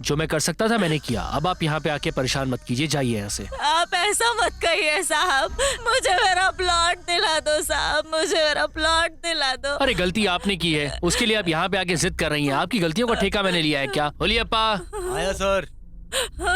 जो मैं कर सकता था मैंने किया। अब आप यहाँ पे आके परेशान मत कीजिए, जाइए यहाँ से। आप ऐसा मत कहिए साहब, मुझे मेरा प्लॉट दिला दो साहब, मुझे मेरा प्लॉट दिला दो। अरे गलती आपने की है, उसके लिए आप यहाँ पे आके जिद कर रही हैं। आपकी गलतियों का ठेका मैंने लिया है क्या? होलियप्पा, आया सर।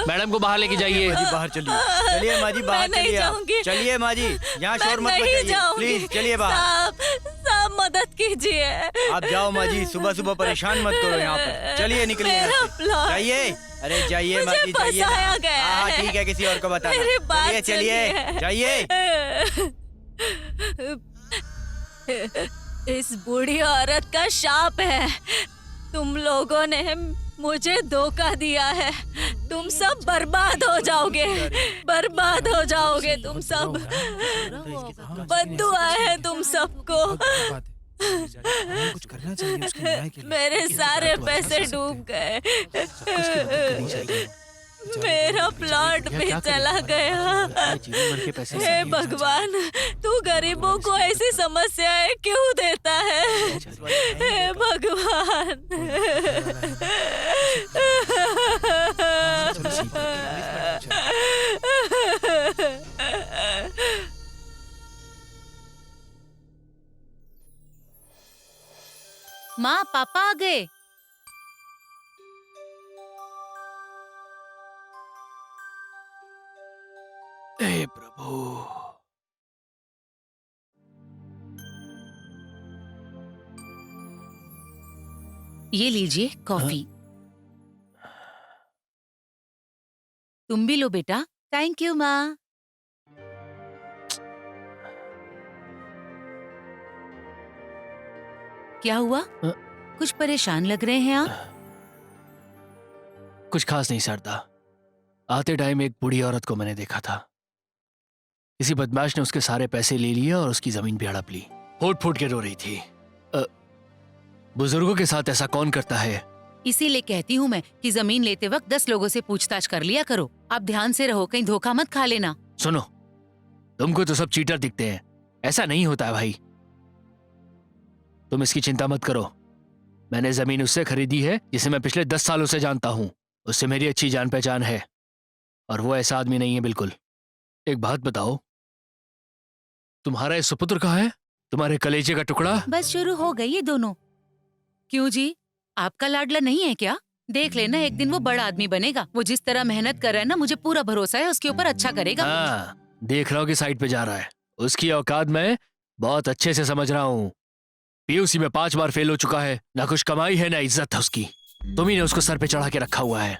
मैडम को बाहर लेके जाइए। माँ जी बाहर चलिए, चलिए माँ जी बाहर मैं नहीं चलिए, जाऊंगी। चलिए माँ जी, यहाँ शोर मत नहीं मचाइए जाऊंगी। प्लीज, चलिए बाहर। साहब मदद कीजिए। आप जाओ माँ जी, सुबह सुबह परेशान मत करो यहाँ पर। चलिए निकलिए यहाँ मेरा से। प्लॉट। जाइए, अरे जाइए माँ मुझे जी, जाइए ना। फंसाया गया हाँ है। ठीक है, किसी और को बताना। मेरी बात चलिए चलिए, जाइए। इस बूढ़ी औरत का शाप है। तुम लोगों ने मुझे धोखा दिया है। तुम सब बर्बाद हो जाओगे, बर्बाद हो जाओगे तुम सब। बद्दुआ है तुम सबको। कुछ करना चाहिए उसके न्याय के लिए। मेरे सारे पैसे डूब गए। मेरा प्लॉट भी चला गया। हे भगवान, तू गरीबों को ऐसी समस्याएं क्यों देता है? हे भगवान। माँ पापा आ गए। हे प्रभु, ये लीजिए कॉफी। तुम भी लो बेटा। थैंक यू माँ। क्या हुआ? कुछ परेशान लग रहे हैं आप। कुछ खास नहीं शारदा। आते टाइम एक बूढ़ी औरत को मैंने देखा था। किसी बदमाश ने उसके सारे पैसे ले लिए और उसकी जमीन भी हड़प ली। फूट फूट के रो रही थी। बुजुर्गों के साथ ऐसा कौन करता है? इसीलिए कहती हूँ मैं कि जमीन लेते वक्त 10 लोगों से पूछताछ कर लिया करो। आप ध्यान से रहो, कहीं धोखा मत खा लेना। सुनो, तुमको तो सब चीटर दिखते हैं, ऐसा नहीं होता है भाई। तुम इसकी चिंता मत करो। मैंने जमीन उससे खरीदी है जिसे मैं पिछले 10 सालों से जानता हूँ। उससे मेरी अच्छी जान पहचान है और वो ऐसा आदमी नहीं है बिल्कुल। एक बात बताओ, तुम्हारा ये सुपुत्र कहाँ है? तुम्हारे कलेजे का टुकड़ा? बस शुरू हो गई ये दोनों। क्यों जी, आपका लाडला नहीं है क्या? देख लेना, एक दिन वो बड़ा आदमी बनेगा। वो जिस तरह मेहनत कर रहा है ना, मुझे पूरा भरोसा है उसके ऊपर अच्छा करेगा। हाँ, देख रहा हूँ कि साइड पे जा रहा है। उसकी औकात मैं बहुत अच्छे से समझ रहा हूँ। पीयूसी में 5 बार फेल हो चुका है। ना कुछ कमाई है ना इज्जत है उसकी। तुम ही ने उसको सर पे चढ़ा के रखा हुआ है।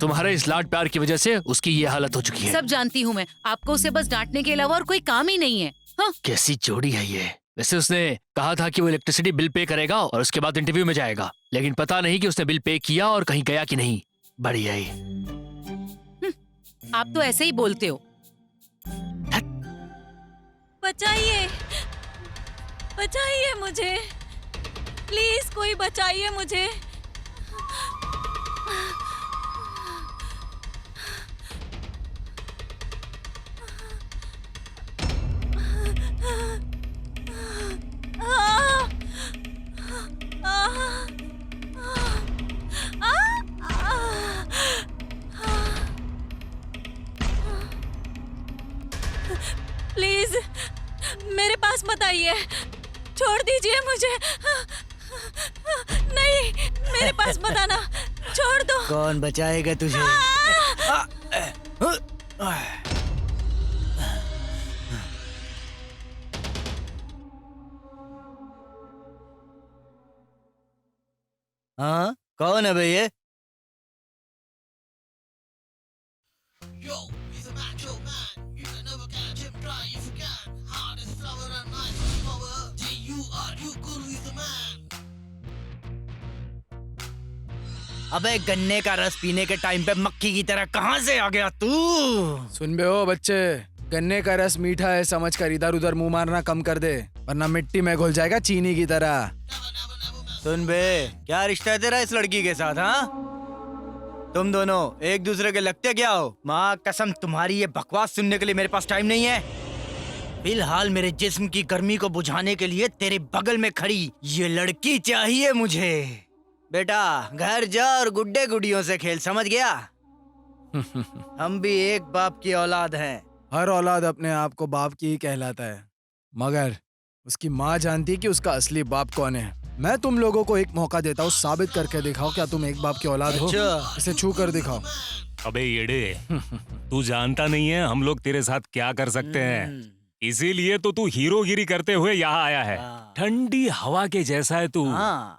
तुम्हारे इस लाड प्यार की वजह से उसकी ये हालत हो चुकी है। सब जानती हूँ मैं, आपको उसे बस डांटने के अलावा और कोई काम ही नहीं है। हाँ? कैसी जोड़ी है ये। वैसे उसने कहा था कि वो इलेक्ट्रिसिटी बिल पे करेगा और उसके बाद इंटरव्यू में जाएगा, लेकिन पता नहीं कि उसने बिल पे किया और कहीं गया कि नहीं। बढ़िया ही। आप तो ऐसे ही बोलते हो। बचाइए, बचाइए मुझे, प्लीज कोई बचाइए मुझे। प्लीज मेरे पास मत आइए, छोड़ दीजिए मुझे। नहीं, मेरे पास मत आना, छोड़ दो। कौन बचाएगा तुझे? हाँ, कौन है भैया? अबे गन्ने का रस पीने के टाइम पे मक्खी की तरह कहाँ से आ गया तू? सुन बे हो बच्चे, गन्ने का रस मीठा है समझकर इधर उधर मुंह मारना कम कर दे, वरना मिट्टी में घुल जाएगा चीनी की तरह। सुन बे, क्या रिश्ता है तेरा इस लड़की के साथ? हाँ, तुम दोनों एक दूसरे के लगते क्या हो? माँ कसम, तुम्हारी ये बकवास सुनने के लिए मेरे पास टाइम नहीं है। फिलहाल मेरे जिस्म की गर्मी को बुझाने के लिए तेरे बगल में खड़ी ये लड़की चाहिए मुझे। बेटा घर जा और गुड्डे गुडियों से खेल, समझ गया? हम भी एक बाप की औलाद हैं। हर औलाद अपने आप को बाप की ही कहलाता है, मगर उसकी माँ जानती है कि उसका असली बाप कौन है। मैं तुम लोगों को एक मौका देता हूँ, साबित करके दिखाओ क्या तुम एक बाप की औलाद हो। अच्छा। इसे छू कर दिखाओ। अबे येड़े, तू जानता नहीं है हम लोग तेरे साथ क्या कर सकते हैं, इसीलिए तो तू हीरोगिरी करते हुए यहाँ आया है। हाँ। ठंडी हवा के जैसा है तू। हाँ।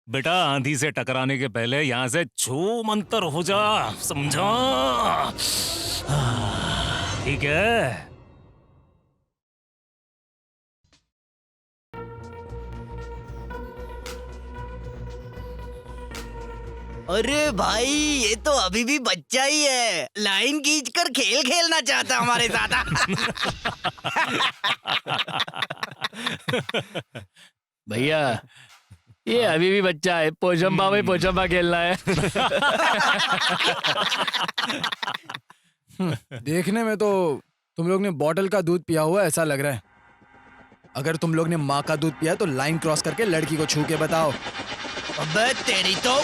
बेटा आंधी से टकराने के पहले यहाँ से छू मंतर हो जा, समझा? ठीक है? अरे भाई ये तो अभी भी बच्चा ही है, लाइन खींचकर खेल खेलना चाहता हमारे साथ। भैया ये अभी भी बच्चा है, पोचम्बा में पोचम्बा खेलना है। देखने में तो तुम लोग ने बॉटल का दूध पिया हुआ ऐसा लग रहा है। अगर तुम लोग ने माँ का दूध पिया तो लाइन क्रॉस करके लड़की को छू के बताओ। अबे तेरी तो।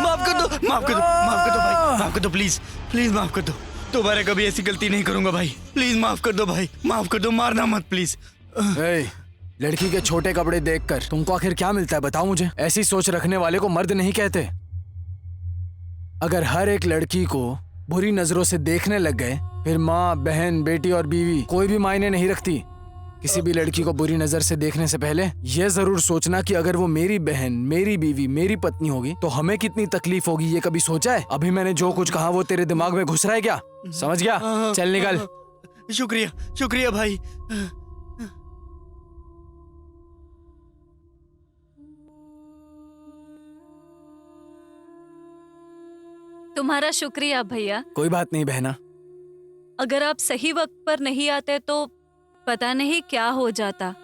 माफ कर दो, माफ कर दो, माफ कर दो भाई, माफ कर दो प्लीज, प्लीज माफ कर दो। दोबारा कभी ऐसी गलती नहीं करूंगा भाई, प्लीज माफ कर दो भाई, माफ कर दो, मारना मत प्लीज। ए, लड़की के छोटे कपड़े देखकर तुमको आखिर क्या मिलता है बताओ मुझे। ऐसी सोच रखने वाले को मर्द नहीं कहते। अगर हर एक लड़की को बुरी नजरों से देखने लग गए फिर माँ, बहन, बेटी और बीवी कोई भी मायने नहीं रखती। किसी भी लड़की को बुरी नजर से देखने से पहले यह जरूर सोचना कि अगर वो मेरी बहन, मेरी बीवी, मेरी पत्नी होगी तो हमें कितनी तकलीफ होगी, ये कभी सोचा है? अभी मैंने जो कुछ कहा वो तेरे दिमाग में घुस रहा है क्या? समझ गया? चल निकल। शुक्रिया शुक्रिया भाई। तुम्हारा शुक्रिया भैया। कोई बात नहीं बहना। अगर आप सही वक्त पर नहीं आते तो पता नहीं क्या हो जाता।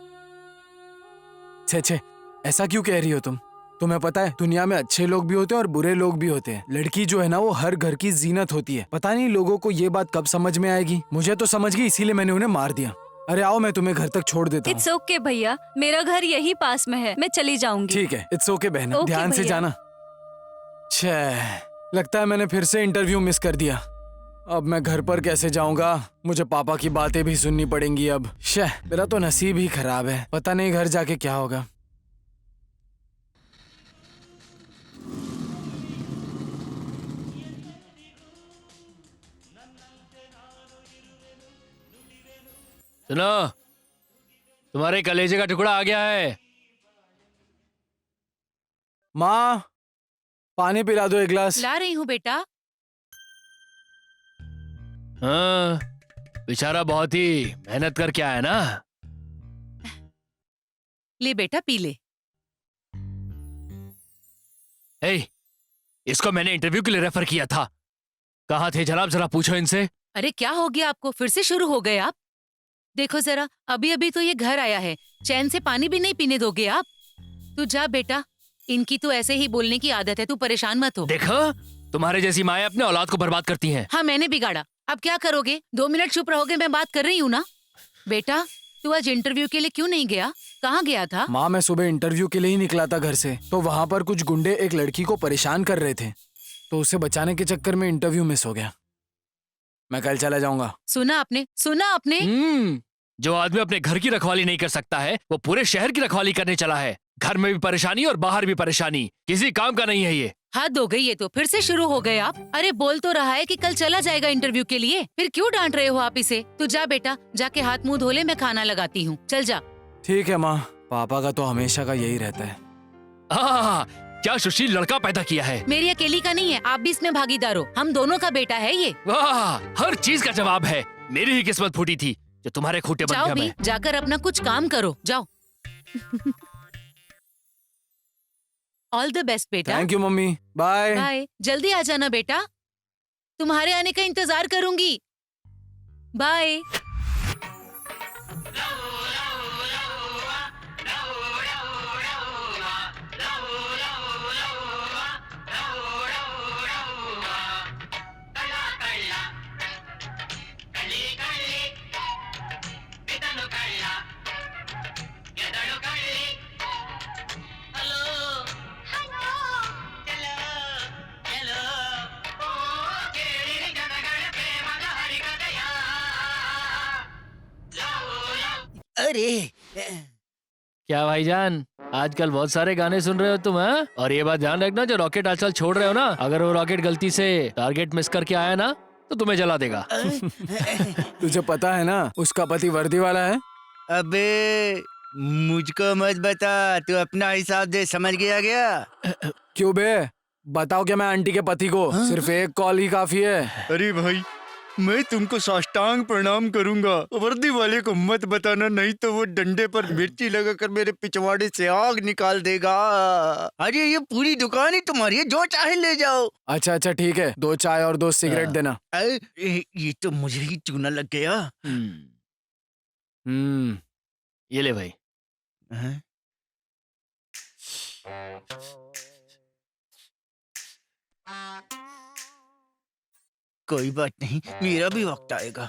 छे छे, ऐसा क्यों कह रही हो तुम? तुम्हें पता है दुनिया में अच्छे लोग भी होते हैं और बुरे लोग भी होते हैं। लड़की जो है ना वो हर घर की जीनत होती है। पता नहीं लोगों को ये बात कब समझ में आएगी। मुझे तो समझ गई, इसीलिए मैंने उन्हें मार दिया। अरे आओ, मैं तुम्हें घर तक छोड़ देता हूँ। इट्स ओके भैया, मेरा घर यही पास में है, मैं चली जाऊंगी। ठीक है, इट्स ओके बहना, ओके ध्यान से भैया। जाना। छे, लगता है मैंने फिर से इंटरव्यू मिस कर दिया। अब मैं घर पर कैसे जाऊंगा? मुझे पापा की बातें भी सुननी पड़ेंगी अब। शे, मेरा तो नसीब ही खराब है। पता नहीं घर जाके क्या होगा। सुनो, तुम्हारे कलेजे का टुकड़ा आ गया है। माँ, पानी पिला दो एक गिलास। ला रही हूँ बेटा। हाँ, बेचारा बहुत ही मेहनत करके आया ना। ले बेटा पी ले। ए, इसको मैंने इंटरव्यू के लिए रेफर किया था। कहाँ थे जनाब, जरा पूछो इनसे। अरे क्या हो गया आपको? फिर से शुरू हो गए आप? देखो जरा, अभी अभी तो ये घर आया है, चैन से पानी भी नहीं पीने दोगे आप? तू जा बेटा, इनकी तो ऐसे ही बोलने की आदत है, तू परेशान मत हो। देखो, तुम्हारे जैसी माएं अपने औलाद को बर्बाद करती हैं। हाँ मैंने बिगाड़ा, अब क्या करोगे? 2 मिनट चुप रहोगे? मैं बात कर रही हूँ ना। बेटा तू आज इंटरव्यू के लिए क्यों नहीं गया? कहाँ गया था? माँ, मैं सुबह इंटरव्यू के लिए ही निकला था घर से, तो वहाँ पर कुछ गुंडे एक लड़की को परेशान कर रहे थे, तो उसे बचाने के चक्कर में इंटरव्यू मिस हो गया। मैं कल चला जाऊंगा। सुना आपने? सुना आपने? जो आदमी अपने घर की रखवाली नहीं कर सकता है, वो पूरे शहर की रखवाली करने चला है। घर में भी परेशानी और बाहर भी परेशानी, किसी काम का नहीं है ये। हद हो गई ये तो, फिर से शुरू हो गए आप। अरे बोल तो रहा है कि कल चला जाएगा इंटरव्यू के लिए, फिर क्यों डांट रहे हो आप इसे? तू जा बेटा, जाके हाथ मुंह धो ले, मैं खाना लगाती हूँ। चल जा। ठीक है माँ, पापा का तो हमेशा का यही रहता है। क्या सुशील लड़का पैदा किया है। मेरी अकेली का नहीं है, आप भी इसमें भागीदार हो, हम दोनों का बेटा है ये। वाह, हर चीज का जवाब है। मेरी ही किस्मत फूटी थी जो तुम्हारे खूंटे बन जाओ गया भी, मैं। जाकर अपना कुछ काम करो, जाओ। ऑल द बेस्ट बेटा। Thank you mummy, bye. Bye, जल्दी आ जाना बेटा, तुम्हारे आने का इंतजार करूंगी। बाय। अरे क्या भाईजान, आजकल बहुत सारे गाने सुन रहे हो तुम, हाँ? और ये बात ध्यान रखना, जो रॉकेट आजकल छोड़ रहे हो ना, अगर वो रॉकेट गलती से टारगेट मिस करके आया ना, तो तुम्हें जला देगा। तुझे पता है ना उसका पति वर्दी वाला है। अबे मुझको मत बता, तू अपना हिसाब दे, समझ गया क्या? क्यों बे, बताओ क्या मैं आंटी के पति को सिर्फ एक कॉल ही काफी है। अरे भाई, मैं तुमको साष्टांग प्रणाम करूंगा, वर्दी वाले को मत बताना, नहीं तो वो डंडे पर मिर्ची लगाकर मेरे पिछवाड़े से आग निकाल देगा। अरे ये पूरी दुकान ही तुम्हारी है, जो चाहे ले जाओ। अच्छा अच्छा ठीक है, 2 चाय और 2 सिगरेट देना। ये तो मुझे ही चूना लग गया। ये ले भाई। हैं? कोई बात नहीं, मेरा भी वक्त आएगा।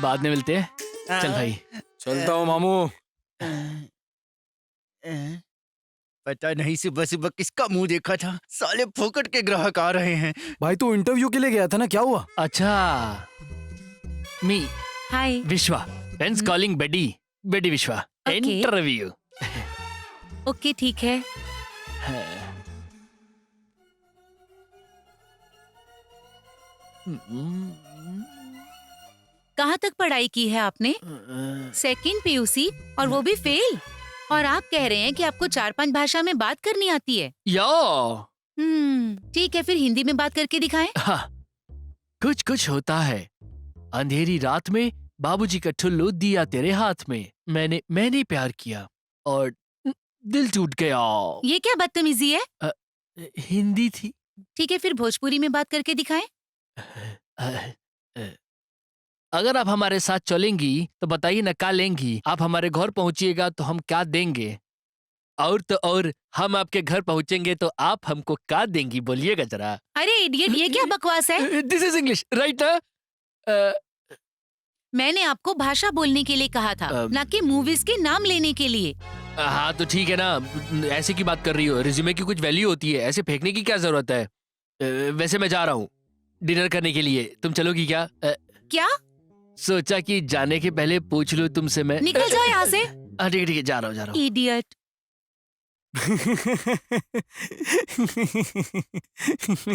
बाद में मिलते हैं, चल भाई। चलता हूँ मामू। पता नहीं सुबह सुबह किसका मुंह देखा था, साले फोकट के ग्राहक आ रहे हैं। भाई तू इंटरव्यू के लिए गया था ना, क्या हुआ? अच्छा, मी हाय। विश्वा, फ्रेंड्स कॉलिंग बेडी, बेडी विश्वा, Okay. इंटरव्यू। ओके ठीक है। कहाँ तक पढ़ाई की है आपने? 2nd PUC, और वो भी फेल। और आप कह रहे हैं कि आपको 4-5 भाषा में बात करनी आती है। या ठीक है, फिर हिंदी में बात करके दिखाएं। हाँ, कुछ कुछ होता है। अंधेरी रात में बाबूजी का ठुल्लू दिया तेरे हाथ में। मैंने प्यार किया और दिल टूट गया। ये क्या बदतमीजी है? हिंदी थी। ठीक है, फिर भोजपुरी में बात करके दिखाएं। अगर आप हमारे साथ चलेंगी तो बताइए ना क्या लेंगी। आप हमारे घर पहुंचिएगा तो हम क्या देंगे, और तो और हम आपके घर पहुंचेंगे तो आप हमको क्या देंगी, बोलिएगा जरा। अरे इडियट, ये क्या बकवास है? दिस इज इंग्लिश राइट ना? मैंने आपको भाषा बोलने के लिए कहा था, ना कि मूवीज के नाम लेने के लिए। हाँ तो ठीक है ना, ऐसे की बात कर रही हो। रिज्यूमे की कुछ वैल्यू होती है, ऐसे फेंकने की क्या जरूरत है। वैसे मैं जा रहा हूँ डिनर करने के लिए, तुम चलोगी क्या? क्या? सोचा कि जाने के पहले पूछ लूं तुमसे मैं। निकल जाओ यहाँ से। हाँ ठीक है जा रहा हूँ। इडियट।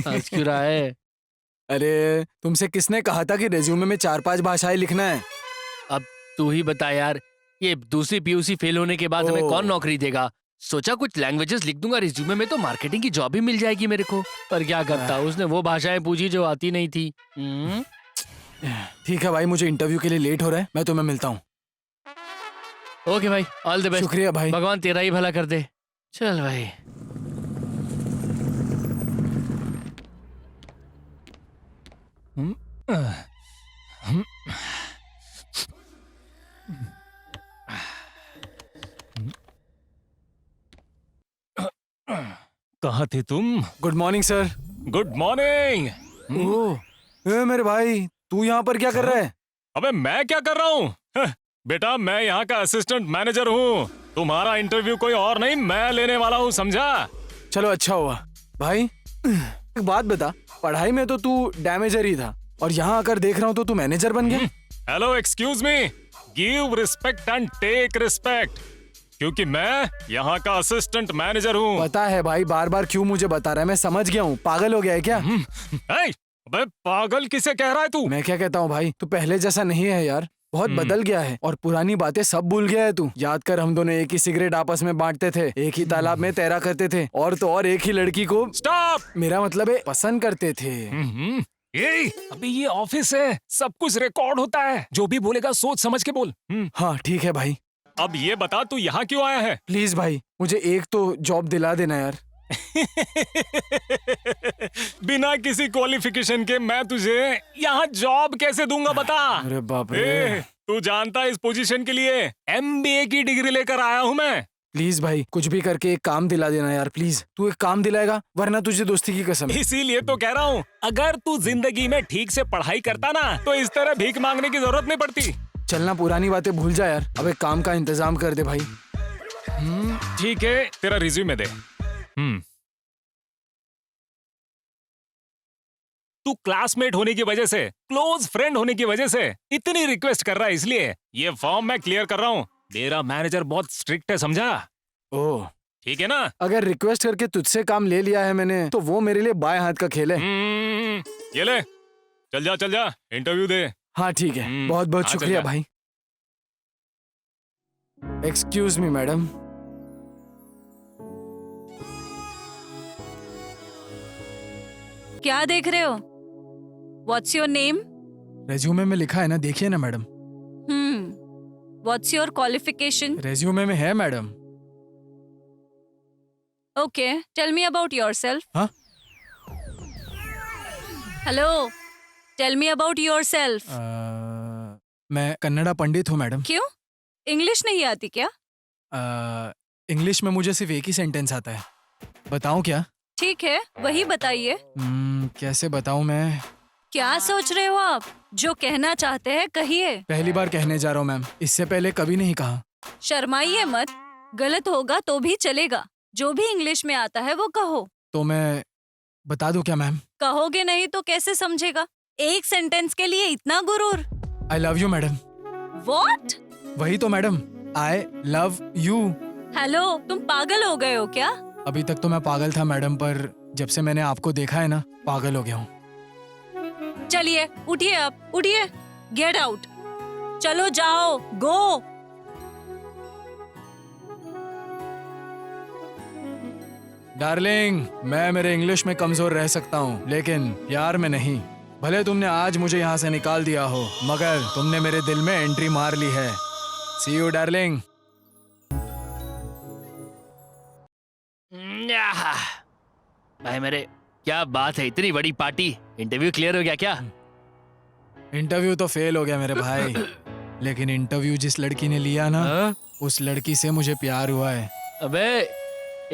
आज क्यों रहा है? अरे तुमसे किसने कहा था कि रेज्यूमे में 4-5 भाषाएं लिखना है? अब तू ही बता यार, ये दूसरी पीयूसी फेल होने के बाद हमें कौन नौकरी देगा। सोचा कुछ लैंग्वेजेस लिख दूंगा रिज्यूमे में तो मार्केटिंग की जॉब भी मिल जाएगी मेरे को। पर क्या करता, उसने वो भाषाएं पूछी जो आती नहीं थी। ठीक है भाई, मुझे इंटरव्यू के लिए लेट हो रहा है, मैं तुम्हें मिलता हूँ। ओके भाई, ऑल द बेस्ट। शुक्रिया भाई। भगवान तेरा ही भला कर दे। चल भाई। कहाँ थे तुम? Good morning sir. Good morning. Oh मेरे भाई, तू यहाँ पर क्या कर रहा है? अबे मैं क्या कर रहा हूँ? बेटा मैं यहाँ का असिस्टेंट मैनेजर हूँ। तुम्हारा इंटरव्यू कोई और नहीं, मैं लेने वाला हूँ, समझा? चलो अच्छा हुआ। भाई एक बात बता, पढ़ाई में तो तू डैमेजर ही था और यहाँ आकर देख रहा हूँ तो तू मैनेजर बन गया। Hello excuse me, give respect and take respect, क्योंकि मैं यहाँ का असिस्टेंट मैनेजर हूँ। पता है भाई, बार बार क्यों मुझे बता रहा है, मैं समझ गया हूँ। पागल हो गया है क्या? अबे पागल किसे कह रहा है तू? मैं क्या कहता हूँ भाई, तू पहले जैसा नहीं है यार, बहुत बदल गया है और पुरानी बातें सब भूल गया है तू। याद कर, हम दोनों एक ही सिगरेट आपस में बांटते थे, एक ही तालाब में तैरा करते थे और तो और एक ही लड़की को, स्टॉप, मेरा मतलब है, पसंद करते थे। अबे ये ऑफिस है, सब कुछ रिकॉर्ड होता है, जो भी बोलेगा सोच समझ के बोल। हाँ ठीक है भाई। अब ये बता तू यहाँ क्यों आया है? प्लीज भाई, मुझे एक तो जॉब दिला देना यार। बिना किसी क्वालिफिकेशन के मैं तुझे यहाँ जॉब कैसे दूंगा बता? अरे बाप रे। तू जानता है इस पोजीशन के लिए MBA की डिग्री लेकर आया हूँ मैं। प्लीज भाई, कुछ भी करके एक काम दिला देना यार, प्लीज। तू एक काम दिलाएगा, वरना तुझे दोस्ती की कसम है। इसीलिए तो कह रहा हूँ, अगर तू जिंदगी में ठीक से पढ़ाई करता ना तो इस तरह भीख मांगने की जरूरत नहीं पड़ती। चलना, पुरानी बातें भूल जा यार, अब एक काम का इंतजाम कर दे भाई। ठीक है, तेरा रिज्यूमे दे। तू क्लासमेट होने की वजह से, क्लोज फ्रेंड होने की वजह से इतनी रिक्वेस्ट कर रहा है, इसलिए ये फॉर्म मैं क्लियर कर रहा हूँ। मेरा मैनेजर बहुत स्ट्रिक्ट है, समझा? ओह ठीक है ना? अगर रिक्वेस्ट करके तुझसे काम ले लिया है मैंने, तो वो मेरे लिए बाएं हाथ का खेल है। ये ले, चल जा इंटरव्यू दे। हाँ ठीक है, बहुत बहुत हाँ, शुक्रिया चल जा। भाई। Excuse me madam. क्या देख रहे हो? What's your name? रेज्यूमे में लिखा है ना, देखिए ना madam. What's your qualification? Resume में है madam. Okay, tell me about yourself. हाँ? Hello, tell me about yourself. मैं कन्नड़ा पंडित हूँ मैडम। क्यों? इंग्लिश नहीं आती क्या? इंग्लिश में मुझे सिर्फ एक ही सेंटेंस आता है। बताऊँ क्या? ठीक है, वही बताइए। कैसे बताऊँ मैं? क्या सोच रहे हो आप? जो कहना चाहते हैं कहिए। पहली बार कहने जा रहा हूँ मैम, इससे पहले कभी नहीं कहा। शर्माइए मत, गलत होगा तो भी चलेगा। जो भी इंग्लिश में आता है वो कहो। तो मैं बता दूं क्या मैम? कहोगे नहीं तो कैसे समझेगा? एक सेंटेंस के लिए इतना गुरूर? I love you madam. What? वही तो madam, I love you. Hello, तुम पागल हो गए हो क्या? अभी तक तो मैं पागल था मैडम, पर जब से मैंने आपको देखा है ना, पागल हो गया हूँ। चलिए उठिए, आप उठिए, गेट आउट। चलो जाओ, गो। डार्लिंग, मैं मेरे इंग्लिश में कमजोर रह सकता हूँ, लेकिन प्यार में नहीं। भले तुमने आज मुझे यहाँ से निकाल दिया हो, मगर तुमने मेरे दिल में एंट्री मार ली है। सी यू डार्लिंग। भाई मेरे, क्या बात है, इतनी बड़ी पार्टी, इंटरव्यू क्लियर हो गया क्या? इंटरव्यू तो फेल हो गया मेरे भाई, लेकिन इंटरव्यू जिस लड़की ने लिया ना, हाँ? उस लड़की से मुझे प्यार हुआ है। अबे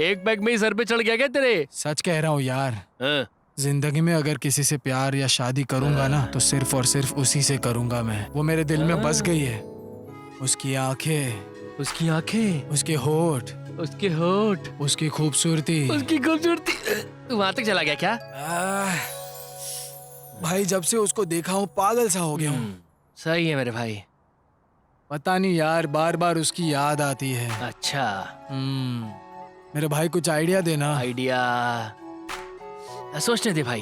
एक बैग में ही सर पे चढ़ गया क्या तेरे? सच कह रहा हूँ यार। हाँ? जिंदगी में अगर किसी से प्यार या शादी करूंगा ना, तो सिर्फ और सिर्फ उसी से करूंगा मैं। वो मेरे दिल में बस गई है। उसकी आंखें, उसकी आंखें, उसके होठ, उसके होठ, उसकी खूबसूरती। उसकी खूबसूरती। तू वहां तक चला गया क्या? भाई जब से उसको देखा हूँ पागल सा हो गया हूँ। सही है मेरे भाई। पता नहीं यार, बार बार उसकी याद आती है। अच्छा, मेरे भाई कुछ आइडिया देना। आइडिया सोचने दे भाई।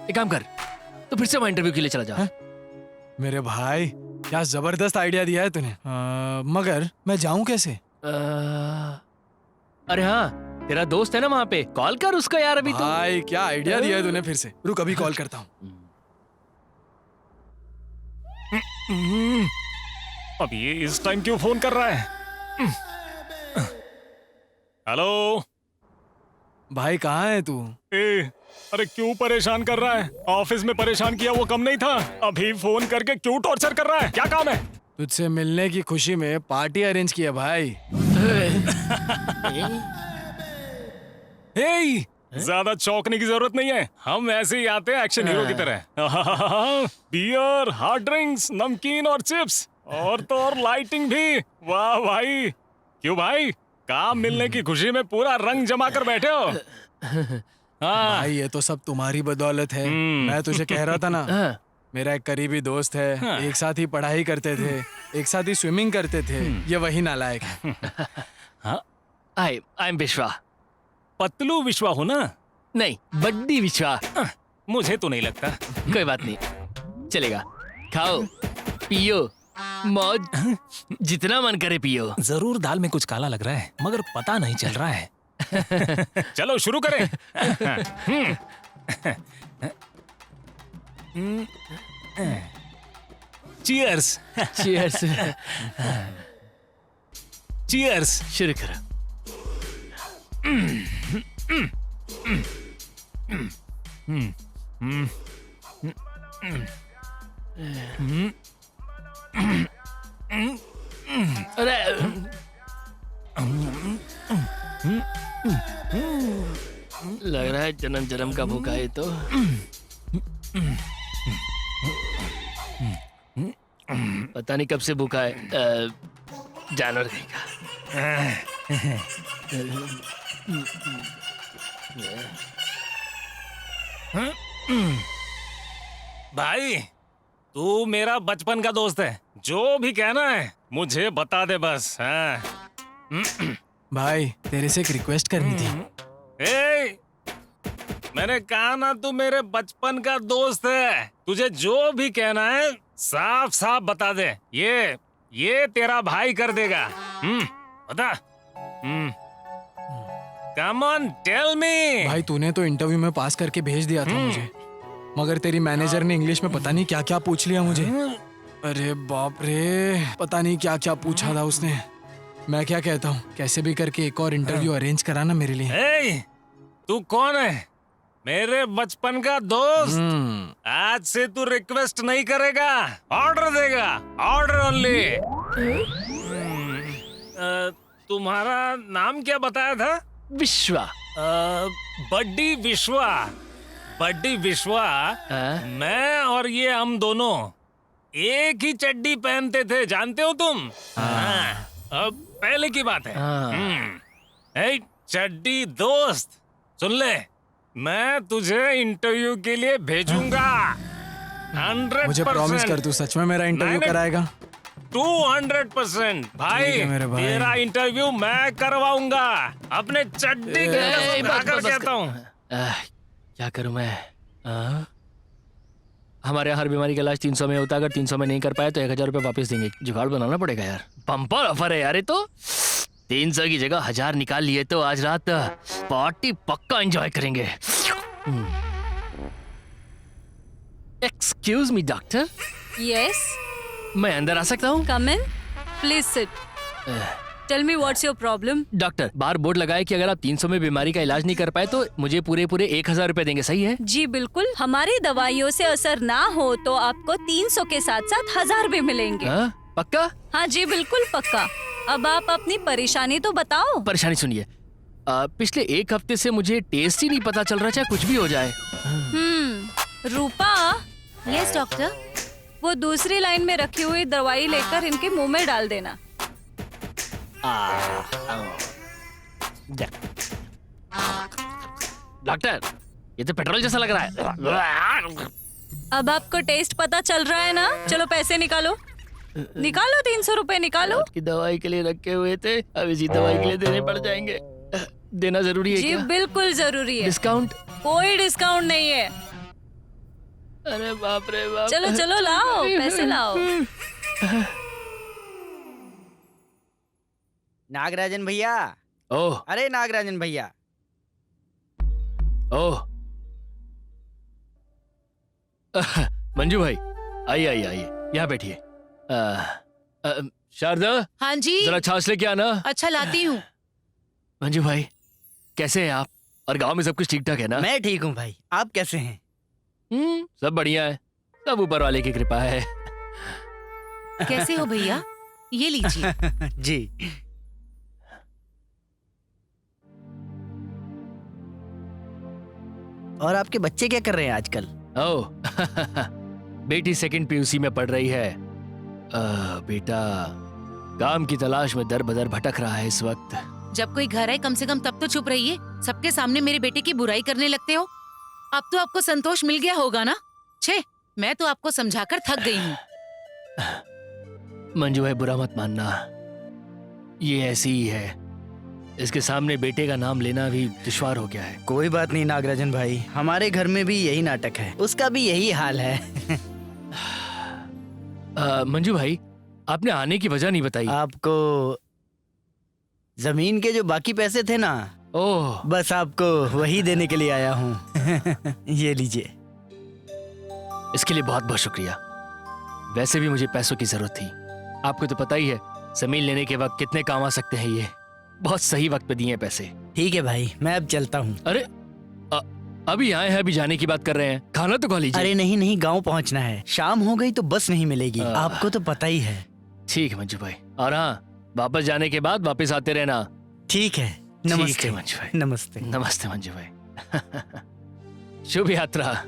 एक काम कर, तो फिर से वहां इंटरव्यू के लिए चला जा। हाँ? मेरे भाई क्या जबरदस्त आइडिया दिया है तूने। मगर मैं जाऊं कैसे? अरे हाँ, तेरा दोस्त है ना वहां पे, कॉल कर उसको यार अभी तो। भाई क्या आइडिया दिया है तूने फिर से। रुक अभी कॉल करता हूँ। अब ये इस टाइम क्यों फोन कर रहा है? हेलो भाई कहाँ है तू? ए, अरे क्यों परेशान कर रहा है? ऑफिस में परेशान किया वो कम नहीं था, अभी फोन करके क्यों टॉर्चर कर रहा है? क्या काम है? तुझसे मिलने की खुशी में पार्टी अरेंज किया भाई। हे, ज्यादा चौंकने की जरूरत नहीं है, हम ऐसे ही आते हैं एक्शन हीरो की तरह। बियर, हार्ड ड्रिंक्स, नमकीन और चिप्स, और तो और लाइटिंग भी। वाह भाई, क्यों भाई, काम मिलने की खुशी में पूरा रंग जमा कर बैठे हो। हाँ भाई ये तो सब तुम्हारी बदौलत है। मैं तुझे कह रहा था ना, मेरा एक करीबी दोस्त है, हाँ। एक साथ ही पढ़ाई करते थे, एक साथ ही स्विमिंग करते थे। ये वही नालायक है। आई एम विश्वा। पतलू विश्वा हो ना? नहीं, बड्डी विश्वा। मुझे तो नहीं लगता। कोई बात नहीं, चलेगा। खाओ पियो मौज, जितना मन करे पियो। जरूर दाल में कुछ काला लग रहा है, मगर पता नहीं चल रहा है। चलो शुरू करें। चीयर्स। चीयर्स। चीयर्स। शुरू करो। अरे लग रहा है जन्म जन्म का भूखा है तो। पता नहीं कब से भूखा है, जानवर कहीं भाई तू मेरा बचपन का दोस्त है, जो भी कहना है मुझे बता दे बस। हाँ भाई तेरे से एक रिक्वेस्ट करनी थी। ए, मैंने कहा ना तू मेरे बचपन का दोस्त है, तुझे जो भी कहना है साफ साफ बता दे। ये तेरा भाई कर देगा। बता। Come on tell me. भाई तूने तो इंटरव्यू में पास करके भेज दिया था मुझे, मगर तेरी मैनेजर ने इंग्लिश में पता नहीं क्या क्या पूछ लिया मुझे। अरे बाप रे, पता नहीं क्या क्या पूछा था उसने। मैं क्या कहता हूँ, कैसे भी करके एक और इंटरव्यू अरेंज कराना मेरे लिए। ए, तू कौन है? मेरे बचपन का दोस्त। आज से तू रिक्वेस्ट नहीं करेगा, ऑर्डर देगा, ऑर्डर ओनली। तुम्हारा नाम क्या बताया था? विश्वा। बड्डी विश्वा। बड्डी विश्वा। मैं और ये हम दोनों एक ही चड्डी पहनते थे, जानते हो तुम? हाँ। अब पहले की बात है। चड्डी दोस्त, सुन ले, मैं तुझे इंटरव्यू के लिए भेजूंगा। 100%। मुझे प्रॉमिस कर, तू सच में मेरा इंटरव्यू कराएगा? 200% भाई, मेरे भाई, तेरा इंटरव्यू मैं करवाऊंगा, अपने चड्डी के कसम खाकर कहता हूँ। क्या करूं मैं? हमारे यहाँ हर बीमारी का इलाज 300 में होता है, अगर 300 में नहीं कर पाए तो 1000 रुपये वापस देंगे। जुगाड़ बनाना पड़ेगा यार। बम्पर ऑफर है यार ये तो। 300 की जगह 1000 निकाल लिए तो आज रात पार्टी पक्का एंजॉय करेंगे। एक्सक्यूज मी डॉक्टर, यस, मैं अंदर आ सकता हूँ? Come in, please sit. Tell me what's your problem. Doctor, बाहर बोर्ड लगाए कि अगर आप 300 में बीमारी का इलाज नहीं कर पाए तो मुझे पूरे 1000 रुपए देंगे, सही है? जी बिल्कुल, हमारी दवाइयों से असर ना हो तो आपको 300 के साथ साथ 1000 भी मिलेंगे। हाँ? पक्का? हाँ जी बिल्कुल पक्का। अब आप अपनी परेशानी तो बताओ। परेशानी सुनिए, पिछले 1 हफ्ते से मुझे टेस्ट ही नहीं पता चल रहा, चाहे कुछ भी हो जाए। रूपा, यस डॉक्टर। वो दूसरी लाइन में रखी हुई दवाई लेकर इनके मुंह में डाल देना। डॉक्टर, ये तो पेट्रोल जैसा लग रहा है। अब आपको टेस्ट पता चल रहा है ना? चलो पैसे निकालो, निकालो 300 रुपए निकालो। की दवाई के लिए रखे हुए थे, अब इसी दवाई के लिए देने पड़ जाएंगे। देना जरूरी है जी क्या? बिल्कुल जरूरी है। डिस्काउंट? कोई डिस्काउंट नहीं है। अरे बाप रे बाप। चलो चलो लाओ, पैसे लाओ। नागराजन भैया, ओह अरे नागराजन भैया, ओह मंजू भाई, आइए आइए आइए, यहाँ बैठिए। शारदा, हाँ जी, जरा छाछ लेके आना। अच्छा लाती हूँ। मंजू भाई, कैसे हैं आप? और गांव में सब कुछ ठीक ठाक है ना? मैं ठीक हूँ भाई, आप कैसे हैं? सब बढ़िया है, सब ऊपर वाले की कृपा है। कैसे हो भैया? ये लीजिए। जी। और आपके बच्चे क्या कर रहे हैं आजकल? ओह बेटी 2nd PUC में पढ़ रही है। बेटा काम की तलाश में दर बदर भटक रहा है इस वक्त। जब कोई घर आए कम से कम तब तो चुप रहिए। सबके सामने मेरे बेटे की बुराई करने लगते हो। अब तो आपको संतोष मिल गया होगा ना? छे, मैं तो आपको समझाकर थक गई हूँ। मंजू भाई, बुरा मत मानना, ये ऐसी ही है। इसके सामने बेटे का नाम लेना भी दुश्वार हो गया है। कोई बात नहीं नागराजन भाई, हमारे घर में भी यही नाटक है, उसका भी यही हाल है। मंजू भाई, आपने आने की वजह नहीं बताई। आपको जमीन के जो बाकी पैसे थे ना, ओह, बस आपको वही देने के लिए आया हूँ। ये लीजिए। इसके लिए बहुत बहुत शुक्रिया। वैसे भी मुझे पैसों की जरूरत थी। आपको तो पता ही है जमीन लेने के वक्त कितने काम आ सकते हैं। ये बहुत सही वक्त पे दिए हैं पैसे। ठीक है भाई, मैं अब चलता हूँ। अरे अभी आए हैं, अभी जाने की बात कर रहे हैं, खाना तो खा लीजिए। अरे नहीं नहीं, गांव पहुँचना है, शाम हो गई तो बस नहीं मिलेगी, आपको तो पता ही है। ठीक है मंजू भाई, और हाँ, वापस जाने के बाद वापस आते रहना। ठीक है, नमस्ते मंजू भाई। नमस्ते। नमस्ते मंजू भाई। शुभ यात्रा।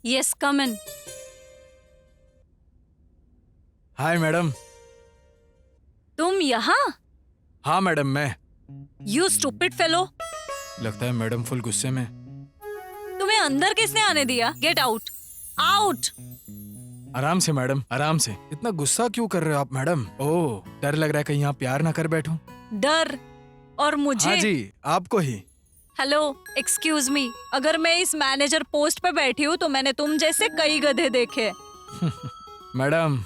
Yes, come in. Hi madam. तुम यहाँ? हाँ मैडम, मैं। You stupid fellow. लगता है मैडम फुल गुस्से में। तुम्हें अंदर किसने आने दिया? Get out, out. आराम से मैडम, आराम से। इतना गुस्सा क्यों कर रहे हो आप मैडम? ओह, डर लग रहा है कहीं यहाँ प्यार ना कर बैठूं। डर? और मुझे? हाँ जी, आपको ही। हेलो, एक्सक्यूज मी, अगर मैं इस मैनेजर पोस्ट पे बैठी हूँ तो मैंने तुम जैसे कई गधे देखे। मैडम,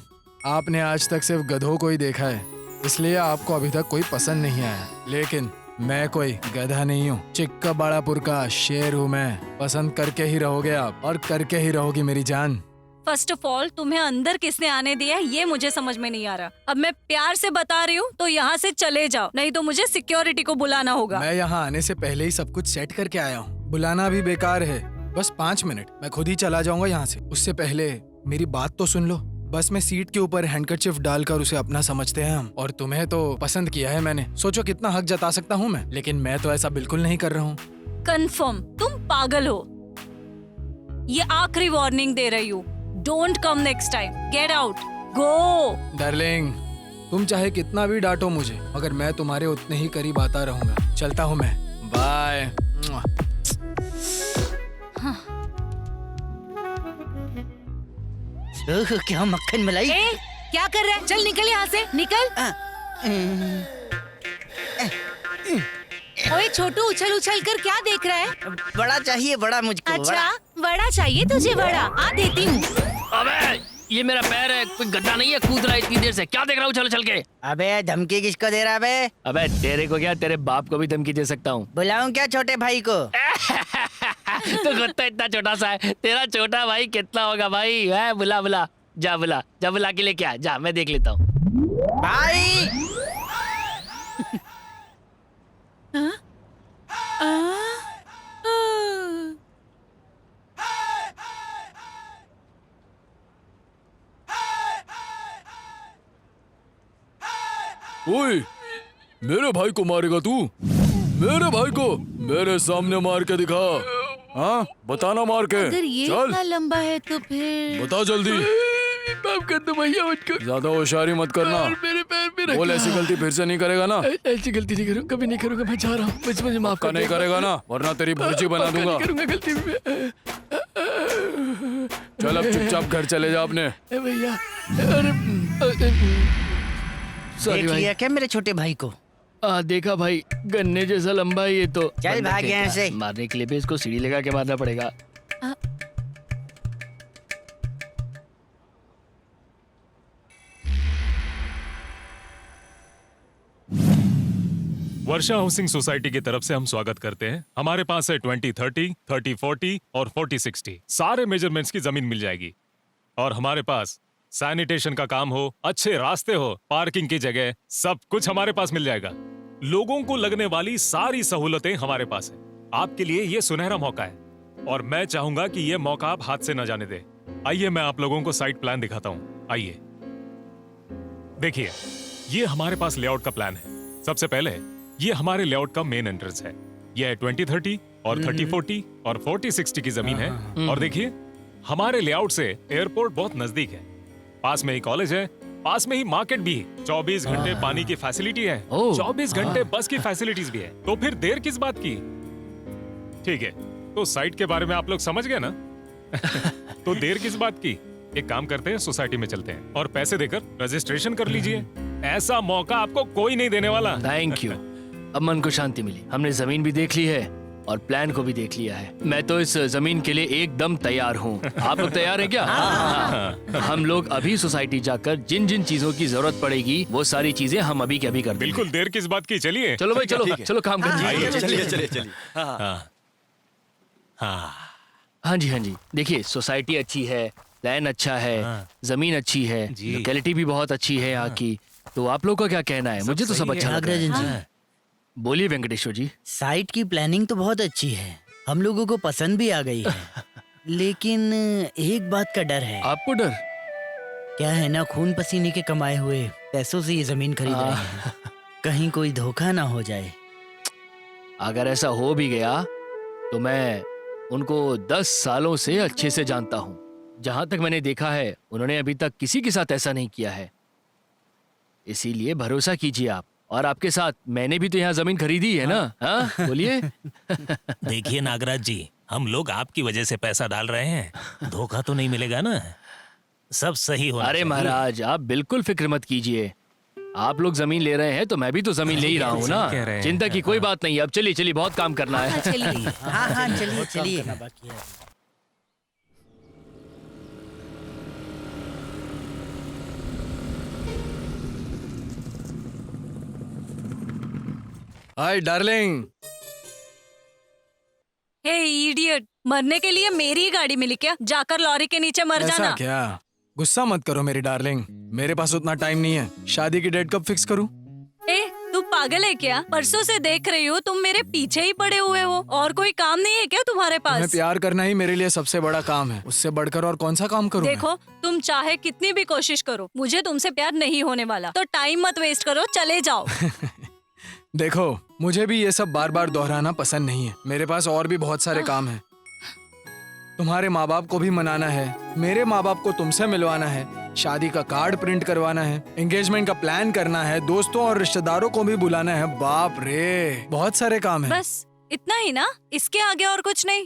आपने आज तक सिर्फ गधों को ही देखा है, इसलिए आपको अभी तक कोई पसंद नहीं आया। लेकिन मैं कोई गधा नहीं हूँ, चिक्का बाड़ापुर का शेर हूँ मैं। पसंद करके ही रहोगे आप, और करके ही रहोगी मेरी जान। फर्स्ट ऑफ ऑल, तुम्हें अंदर किसने आने दिया ये मुझे समझ में नहीं आ रहा। अब मैं प्यार से बता रही हूँ तो यहाँ से चले जाओ, नहीं तो मुझे सिक्योरिटी को बुलाना होगा। मैं यहाँ आने से पहले ही सब कुछ सेट करके आया हूँ, बुलाना भी बेकार है। बस 5 मिनट, मैं खुद ही चला जाऊंगा यहाँ से। उससे पहले मेरी बात तो सुन लो। बस में सीट के ऊपर हैंडकरचिफ डालकर उसे अपना समझते हैं हम। और तुम्हें तो पसंद किया है मैंने, सोचो कितना हक जता सकता हूँ मैं। लेकिन मैं तो ऐसा बिल्कुल नहीं कर रहा हूँ। कंफर्म तुम पागल हो। ये आखिरी वार्निंग दे रही हूँ। Don't come next time. Get out, go. Darling, तुम चाहे कितना भी डांटो मुझे, मगर मैं तुम्हारे उतने ही करीब आता रहूंगा। चलता हूँ मैं, बाय। क्या मक्खन मलाई। ए, क्या कर रहा है? चल निकल यहाँ से, निकल। ओए छोटू, उछल उछल कर क्या देख रहा है? बड़ा चाहिए, बड़ा मुझको। अच्छा, बड़ा चाहिए तुझे? बड़ा आ देती हूँ। अबे ये मेरा पैर है, कोई गड्ढा नहीं है, कूद रहा है इतनी देर से। क्या देख रहा हूँ चल चल के? अबे धमकी किसको दे रहा है बे? अबे तेरे को क्या, तेरे बाप को भी धमकी दे सकता हूँ। बुलाऊं क्या छोटे भाई को? तो खुद तो इतना छोटा सा है, तेरा छोटा भाई कितना होगा भाई? है बुला बुला, जा बुला के लेके आ, जा मैं देख लेता हूँ। भाई ओए, मेरे भाई को मारेगा तू? मेरे भाई को मेरे सामने मार के दिखा। हाँ बताना, मार के अगर ये चल इतना लंबा है तो फिर बता जल्दी। माफ कर दो भैया मुझको, ज्यादा होशियारी मत करना। मेरे पैर पे बोल ऐसी गलती फिर से नहीं करेगा ना? ऐसी गलती नहीं करूँ, कभी नहीं करूँगा, मैं जा रहा हूँ, मुझे माफ का नहीं करेगा ना, वरना तेरी भुर्जी बना दूंगा। करूँगा गलती में। चल अब चुपचाप घर चले जा अपने। भैया अरे सॉरी देख भाई। लिया क्या मेरे छोटे भाई को? देखा भाई, गन्ने जैसा लंबा है ये तो। चल भाग यहाँ से। मारने के लिए भी इसको सीढ़ी लगा के मारना पड़ेगा। वर्षा हाउसिंग सोसाइटी की तरफ से हम स्वागत करते हैं। हमारे पास है 20-30, 30-40 और 40-60 सारे मेजरमेंट्स की जमीन मिल जाएगी। और हमारे पास सैनिटेशन का काम हो, अच्छे रास्ते हो, पार्किंग की जगह, सब कुछ हमारे पास मिल जाएगा। लोगों को लगने वाली सारी सहूलतें हमारे पास है। आपके लिए ये सुनहरा मौका है और मैं चाहूंगा कि ये मौका आप हाथ से न जाने दें। आइए मैं आप लोगों को साइट प्लान दिखाता हूँ। आइए देखिए, ये हमारे पास लेआउट का प्लान है। सबसे पहले ये हमारे लेआउट का मेन एंट्रेंस है। यह 20-30 और 30-40 और 40-60 की जमीन है। और देखिए, हमारे लेआउट से एयरपोर्ट बहुत नजदीक है, पास में ही कॉलेज है, पास में ही मार्केट भी है, 24 घंटे पानी की फैसिलिटी है, 24 घंटे बस की फैसिलिटीज भी है। तो फिर देर किस बात की? ठीक है, तो साइट के बारे में आप लोग समझ गए ना? तो देर किस बात की? एक काम करते हैं, सोसाइटी में चलते हैं और पैसे देकर रजिस्ट्रेशन कर लीजिए। ऐसा मौका आपको कोई नहीं देने वाला। थैंक यू, अब मन को शांति मिली। हमने जमीन भी देख ली है और प्लान को भी देख लिया है। मैं तो इस जमीन के लिए एकदम तैयार हूँ। आप लोग तैयार हैं क्या? हाँ। हम लोग अभी सोसाइटी जाकर जिन जिन चीजों की जरूरत पड़ेगी वो सारी चीजें हम अभी के अभी कर देंगे। बिल्कुल, देर किस बात की? चलिए चलो भाई, चलो चलो काम आइए, करिए। चलिए। हाँ जी, देखिए सोसाइटी अच्छी है, प्लान अच्छा है, जमीन अच्छी है, लोकेलिटी भी बहुत अच्छी है यहाँ की। तो आप लोग का क्या कहना है? मुझे तो सब अच्छा लग रहा है। नागराजन जी, बोलिए वेंकटेश्वर जी। साइट की प्लानिंग तो बहुत अच्छी है, हम लोगों को पसंद भी आ गई है। लेकिन एक बात का डर है। आपको डर? क्या है ना, खून पसीने के कमाए हुए पैसों से ये जमीन खरीद रहे हैं, कहीं कोई धोखा ना हो जाए। अगर ऐसा हो भी गया तो मैं उनको 10 सालों से अच्छे से जानता हूँ। जहां तक मैंने देखा है, उन्होंने अभी तक किसी के साथ ऐसा नहीं किया है। इसीलिए भरोसा कीजिए आप। और आपके साथ मैंने भी तो यहाँ जमीन खरीदी है ना? हाँ बोलिए। देखिए नागराज जी, हम लोग आपकी वजह से पैसा डाल रहे हैं, धोखा तो नहीं मिलेगा ना? सब सही होना अरे चाहिए। महाराज, आप बिल्कुल फिक्र मत कीजिए। आप लोग जमीन ले रहे हैं तो मैं भी तो जमीन ले ही रहा हूँ ना। कह रहे हैं। चिंता की कोई बात नहीं। अब चलिए, बहुत काम करना है। चलिए। हाँ चलिए। Hi darling. हे इडियट, मरने के लिए मेरी ही गाड़ी मिली क्या? जाकर लॉरी के नीचे मर ऐसा जाना। क्या? गुस्सा मत करो मेरी डार्लिंग, मेरे पास उतना टाइम नहीं है। शादी की डेट कब फिक्स करूं? ए, तू पागल है क्या? परसों से देख रही हो तुम मेरे पीछे ही पड़े हुए हो। और कोई काम नहीं है क्या तुम्हारे तुम्हें पास? प्यार करना ही मेरे लिए सबसे बड़ा काम है। उससे बढ़कर और कौन सा काम करूं मैं? देखो, तुम चाहे कितनी भी कोशिश करो, मुझे तुमसे प्यार नहीं होने वाला। तो टाइम मत वेस्ट करो, चले जाओ। देखो, मुझे भी ये सब बार बार दोहराना पसंद नहीं है। मेरे पास और भी बहुत सारे काम हैं। तुम्हारे माँ बाप को भी मनाना है, मेरे माँ बाप को तुमसे मिलवाना है, शादी का कार्ड प्रिंट करवाना है, एंगेजमेंट का प्लान करना है, दोस्तों और रिश्तेदारों को भी बुलाना है। बाप रे, बहुत सारे काम हैं। बस इतना ही ना? इसके आगे और कुछ नहीं?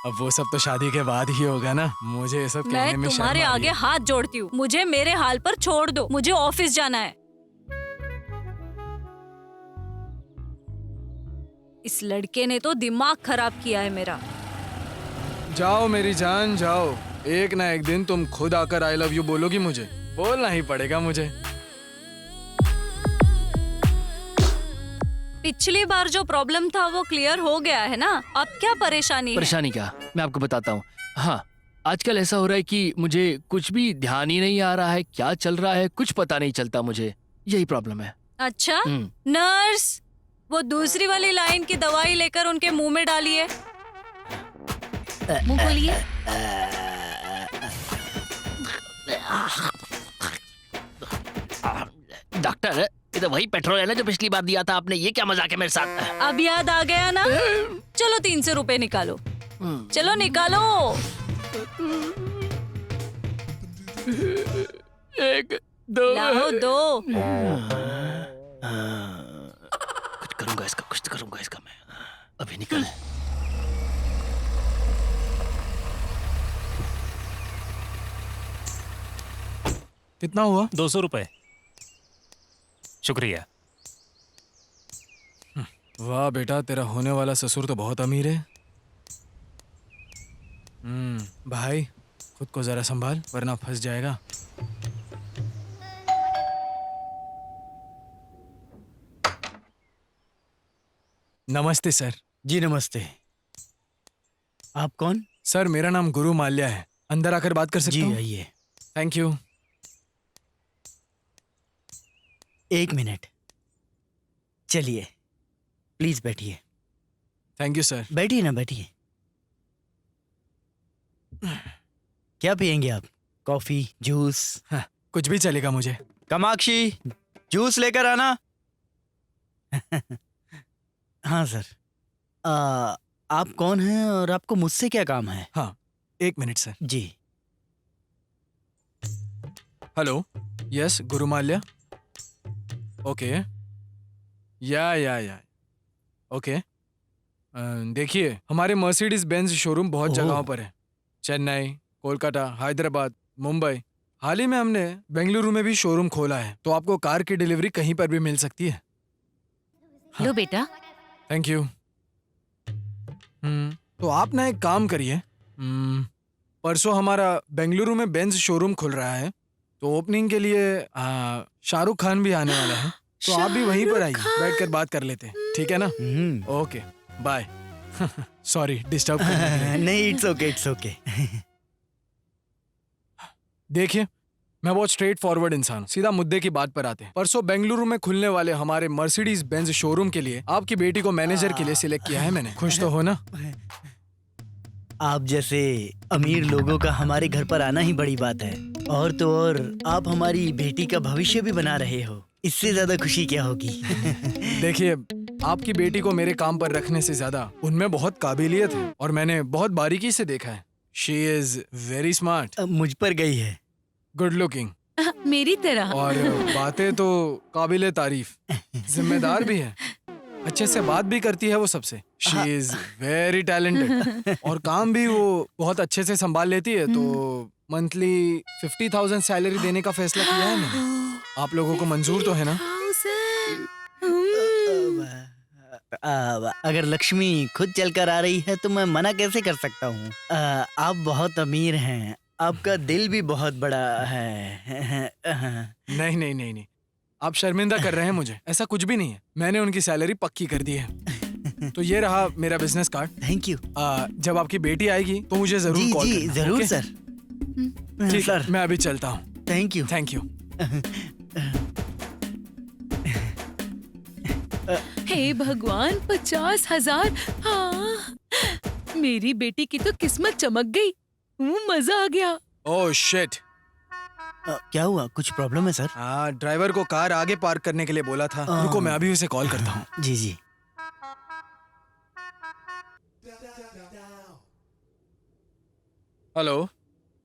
अब वो सब तो शादी के बाद ही होगा ना। मुझे ये सब कहने मैं में शर्म तुम्हारे आ रही आगे है। हाथ जोड़ती हूँ, मुझे मेरे हाल पर छोड़ दो। मुझे ऑफिस जाना है। इस लड़के ने तो दिमाग खराब किया है मेरा। जाओ मेरी जान जाओ, एक ना एक दिन तुम खुद आकर आई लव यू बोलोगी मुझे, बोलना ही पड़ेगा मुझे। पिछली बार जो प्रॉब्लम था वो क्लियर हो गया है ना, अब क्या परेशानी है? परेशानी क्या, मैं आपको बताता हूँ। हाँ, आजकल ऐसा हो रहा है कि मुझे कुछ भी ध्यान ही नहीं आ रहा है, क्या चल रहा है कुछ पता नहीं चलता मुझे, यही प्रॉब्लम है। अच्छा, नर्स वो दूसरी वाली लाइन की दवाई लेकर उनके मुंह में डालिए। मुंह खोलिए। डॉक्टर, ये तो वही पेट्रोल है ना जो पिछली बार दिया था आपने, ये क्या मजाक है मेरे साथ? अब याद आ गया ना? चलो 300 रुपए निकालो, चलो निकालो। एक दो लाओ दो। कुछ करूंगा इसका, कुछ तो करूंगा इसका मैं, अभी निकल। कितना हुआ? 200 रुपए। शुक्रिया। वाह बेटा, तेरा होने वाला ससुर तो बहुत अमीर है। भाई खुद को जरा संभाल वरना फंस जाएगा। नमस्ते सर। जी नमस्ते। आप कौन? सर मेरा नाम गुरु माल्या है, अंदर आकर बात कर सकता जी हूँ? आइए। Thank you. एक मिनट, चलिए प्लीज बैठिए। Thank you sir. बैठिए ना, बैठिए। क्या पियेंगे आप? Coffee, juice? हाँ, कुछ भी चलेगा मुझे। कामाक्षी, जूस लेकर आना। हाँ सर। आप कौन हैं और आपको मुझसे क्या काम है? हाँ, एक मिनट सर। जी। हेलो, यस गुरु माल्या। ओके, या ओके। देखिए, हमारे मर्सिडीज बेंज शोरूम बहुत ओह। जगहों पर है, चेन्नई, कोलकाता, हैदराबाद, मुंबई। हाल ही में हमने बेंगलुरु में भी शोरूम खोला है, तो आपको कार की डिलीवरी कहीं पर भी मिल सकती है। लो बेटा। Thank you. तो आप ना एक काम करिए, परसों हमारा बेंगलुरु में बेंज शोरूम खुल रहा है, तो ओपनिंग के लिए शाहरुख खान भी आने वाला है, तो आप भी वहीं पर आइए, बैठकर बात कर लेते हैं, ठीक है ना? Okay, bye. सॉरी डिस्टर्ब करने के लिए। नहीं, इट्स ओके, इट्स ओके। देखिए, मैं बहुत स्ट्रेट फॉरवर्ड इंसान हूँ, सीधा मुद्दे की बात पर आते हैं। परसों बेंगलुरु में खुलने वाले हमारे मर्सिडीज बेंज शोरूम के लिए आपकी बेटी को मैनेजर के लिए सिलेक्ट किया है मैंने। खुश तो हो ना? आप जैसे अमीर लोगों का हमारे घर पर आना ही बड़ी बात है, और तो और आप हमारी बेटी का भविष्य भी बना रहे हो, इससे ज्यादा खुशी क्या होगी? देखिए, आपकी बेटी को मेरे काम पर रखने से ज्यादा उनमें बहुत काबिलियत है, और मैंने बहुत बारीकी से देखा है। शी इज वेरी स्मार्ट, मुझ पर गई है, गुड लुकिंग, मेरी तरह। और बातें तो काबिले तारीफ, जिम्मेदार भी है, अच्छे से बात भी करती है वो सबसे। शी इज वेरी टैलेंटेड, और काम भी वो बहुत अच्छे से संभाल लेती है। तो मंथली 50,000 सैलरी देने का फैसला किया है मैंने। आप लोगों को मंजूर तो है ना? अगर लक्ष्मी खुद चलकर आ रही है तो मैं मना कैसे कर सकता हूँ? आप बहुत अमीर हैं, आपका दिल भी बहुत बड़ा है। नहीं नहीं नहीं नहीं, आप शर्मिंदा कर रहे हैं मुझे, ऐसा कुछ भी नहीं है। मैंने उनकी सैलरी पक्की कर दी है। तो ये रहा मेरा बिजनेस कार्ड। Thank you. जब आपकी बेटी आएगी तो मुझे जरूर जी कॉल जी करना, जरूर ओके? सर। ठीक सर, है, मैं अभी चलता हूँ। Thank you. Thank you. हे भगवान, 50,000। हाँ, मेरी बेटी की तो किस्मत चमक गई। मजा आ गया। Oh shit. क्या हुआ, कुछ प्रॉब्लम है सर? हाँ, ड्राइवर को कार आगे पार्क करने के लिए बोला था। रुको, मैं अभी उसे कॉल करता हूँ। जी जी। हेलो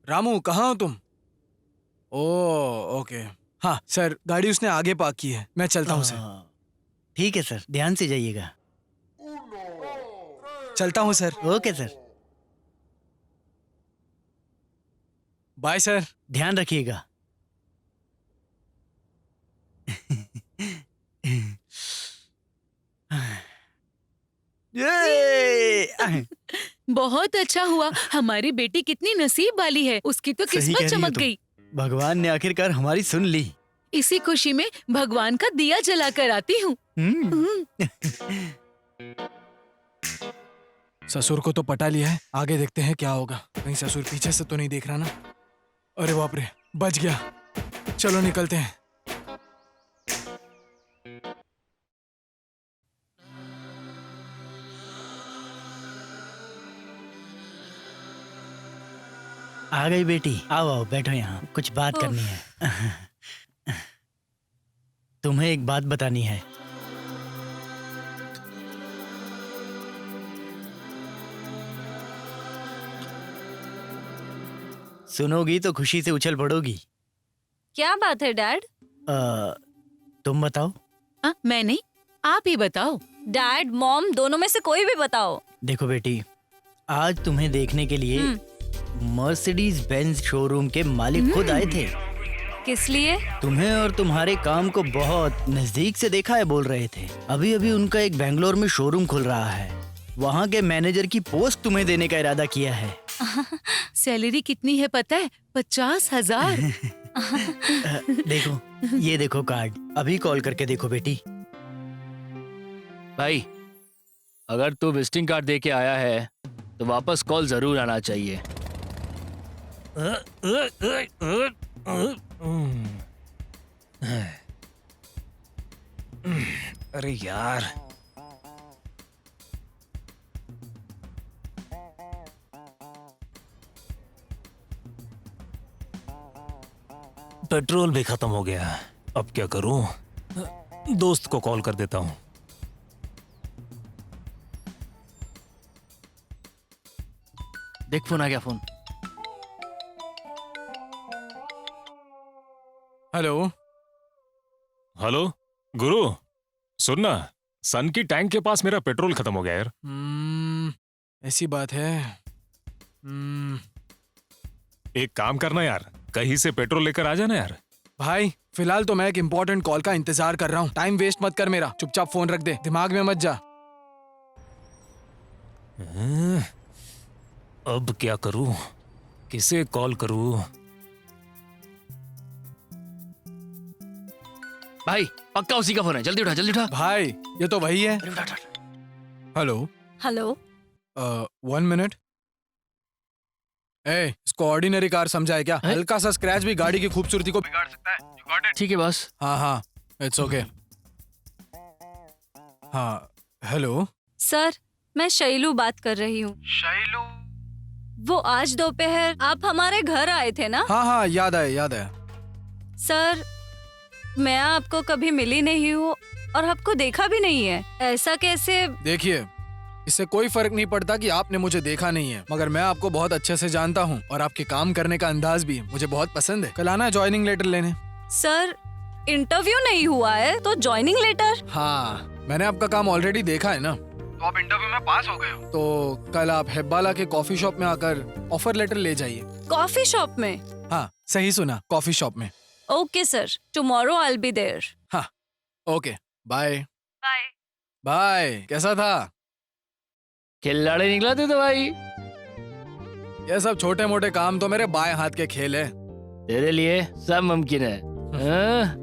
रामू, कहाँ हो तुम? ओह ओके, हाँ सर, गाड़ी उसने आगे पार्क की है, मैं चलता हूँ सर। ठीक है सर, ध्यान से जाइएगा। चलता हूँ sir. Okay sir, bye sir. ध्यान रखिएगा। ये बहुत अच्छा हुआ, हमारी बेटी कितनी नसीब वाली है, उसकी तो सही कह किस्मत रही हो चमक तुम। गई। भगवान ने आखिरकार हमारी सुन ली। इसी खुशी में भगवान का दिया जला कर आती हूँ। ससुर को तो पटा लिया है, आगे देखते हैं क्या होगा। कहीं ससुर पीछे से तो नहीं देख रहा ना। अरे बाप रे, बच गया। चलो निकलते हैं। आ गई बेटी, आओ आओ बैठो यहाँ, कुछ बात करनी है। तुम्हें एक बात बतानी है। सुनोगी तो खुशी से उछल पड़ोगी। क्या बात है डैड? तुम बताओ। मैं नहीं, आप ही बताओ। डैड मॉम दोनों में से कोई भी बताओ। देखो बेटी, आज तुम्हें देखने के लिए मर्सिडीज बेंज शोरूम के मालिक खुद आए थे। किस लिए? तुम्हें और तुम्हारे काम को बहुत नजदीक से देखा है बोल रहे थे। अभी अभी उनका एक बेंगलोर में शोरूम खुल रहा है, वहाँ के मैनेजर की पोस्ट तुम्हें देने का इरादा किया है। सैलरी कितनी है पता है? 50,000। देखो, ये देखो कार्ड, अभी कॉल करके देखो बेटी। भाई, अगर तू विजिटिंग कार्ड दे के आया है तो वापस कॉल जरूर आना चाहिए। अरे यार, पेट्रोल भी खत्म हो गया। अब क्या करूं? दोस्त को कॉल कर देता हूं। देख फोन आ गया। फोन। हेलो। हेलो गुरु, सुनना, सन की टैंक के पास मेरा पेट्रोल खत्म हो गया यार। ऐसी बात है। एक काम करना यार, कहीं से पेट्रोल लेकर आ जाना यार। भाई फिलहाल तो मैं एक इम्पोर्टेंट कॉल का इंतजार कर रहा हूँ। टाइम वेस्ट मत कर मेरा, चुपचाप फोन रख दे, दिमाग में मत जा। अब क्या करूं? किसे कॉल करूं? भाई पक्का उसी का फोन है, जल्दी उठा जल्दी उठा। भाई ये तो वही है। हेलो। हेलो। 1 मिनट। ए, इसको ऑर्डिनरी कार समझा है क्या? हल्का सा स्क्रैच भी गाड़ी की खूबसूरती को बिगाड़ सकता है। ठीक है बॉस। हाँ हाँ, इट्स ओके। हाँ हेलो। सर, मैं शैलू बात कर रही हूँ। शैलू? वो आज दोपहर आप हमारे घर आए थे ना? हाँ हाँ, याद आया याद आया। सर, मैं आपको कभी मिली नहीं हूँ और आपको देखा भी नहीं है। ऐसा कैसे? देखिए, इससे कोई फर्क नहीं पड़ता कि आपने मुझे देखा नहीं है, मगर मैं आपको बहुत अच्छे से जानता हूँ और आपके काम करने का अंदाज भी मुझे बहुत पसंद है। कल आना ज्वाइनिंग लेटर लेने। सर, इंटरव्यू नहीं हुआ है तो ज्वाइनिंग लेटर? हाँ, मैंने आपका काम ऑलरेडी देखा है ना, तो आप इंटरव्यू में पास हो गए हो। तो कल आप हेब्बाला के कॉफी शॉप में आकर ऑफर लेटर ले जाइए। कॉफी शॉप में? हाँ सही सुना, कॉफी शॉप में। Okay sir, tomorrow I will be there. हाँ ओके, बाय। बाय। बाय। कैसा था? खिलाड़ी निकला तू तो भाई। ये सब छोटे मोटे काम तो मेरे बाएं हाथ के खेल है। तेरे लिए सब मुमकिन है। हाँ?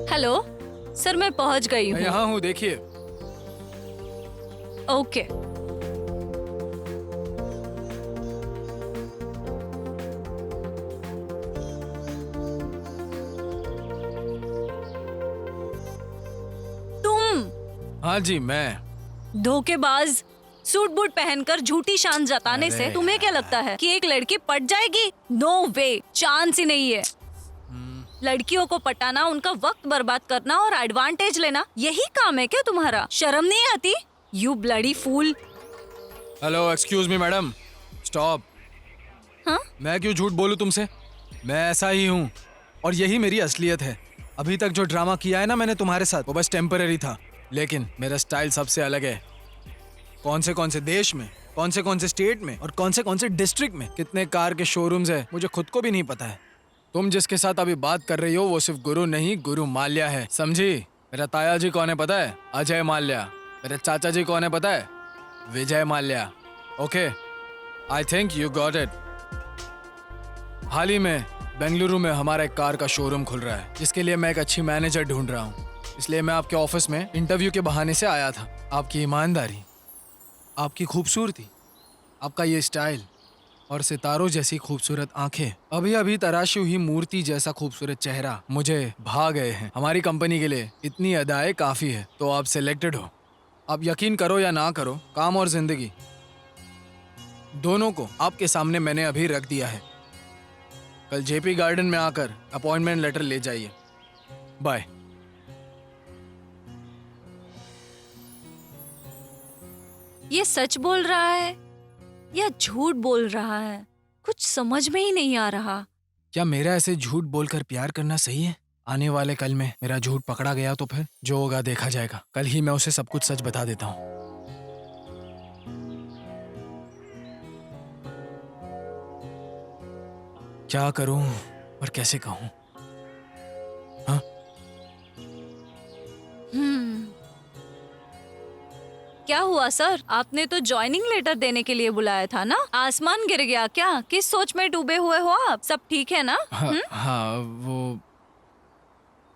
हेलो सर, मैं पहुंच गई मैं हूँ। यहाँ हूँ, देखिए। ओके। तुम? हाँ जी, मैं। धोखेबाज। सूट बूट पहनकर झूठी शान जताने से अरे तुम्हें क्या लगता है कि एक लड़की पट जाएगी? नो वे, चांस ही नहीं है। लड़कियों को पटाना, उनका वक्त बर्बाद करना और एडवांटेज लेना, यही काम है क्या तुम्हारा? शर्म नहीं आती? You bloody fool. Hello, excuse me madam, stop. हाँ? मैं क्यों झूठ बोलूं तुमसे? मैं ऐसा ही हूँ और यही मेरी असलियत है। अभी तक जो ड्रामा किया है ना मैंने तुम्हारे साथ, वो बस टेम्पररी था, लेकिन मेरा स्टाइल सबसे अलग है। कौन से देश में, कौन से स्टेट में और कौन से डिस्ट्रिक्ट में कितने कार के शोरूम्स है, मुझे खुद को भी नहीं पता है। तुम जिसके साथ अभी बात कर रही हो वो सिर्फ गुरु नहीं, गुरु माल्या है, समझी? मेरा ताया जी कौन है पता है? अजय माल्या। मेरे चाचा जी कौन है पता है? Vijay Mallya. Okay, I think you got it. हाल ही में बेंगलुरु में हमारा एक कार का शोरूम खुल रहा है, जिसके लिए मैं एक अच्छी मैनेजर ढूंढ रहा हूँ। इसलिए मैं आपके ऑफिस में इंटरव्यू के बहाने से आया था। आपकी ईमानदारी, आपकी खूबसूरती, आपका ये स्टाइल और सितारों जैसी खूबसूरत आंखें, अभी अभी तराशी हुई मूर्ति जैसा खूबसूरत चेहरा मुझे भा गए हैं। हमारी कंपनी के लिए इतनी अदाएं काफी है, तो आप सिलेक्टेड हो। आप यकीन करो या ना करो, काम और जिंदगी दोनों को आपके सामने मैंने अभी रख दिया है। कल जेपी गार्डन में आकर अपॉइंटमेंट लेटर ले जाइए। बाय। ये सच बोल रहा है या झूठ बोल रहा है? कुछ समझ में ही नहीं आ रहा। क्या मेरा ऐसे झूठ बोलकर प्यार करना सही है? आने वाले कल में मेरा झूठ पकड़ा गया तो फिर जो होगा देखा जाएगा। कल ही मैं उसे सब कुछ सच बता देता हूँ। क्या करूं और कैसे कहूं? हाँ? क्या हुआ सर? आपने तो ज्वाइनिंग लेटर देने के लिए बुलाया था ना? आसमान गिर गया क्या? किस सोच में डूबे हुए हो आप? सब ठीक है ना? हाँ, वो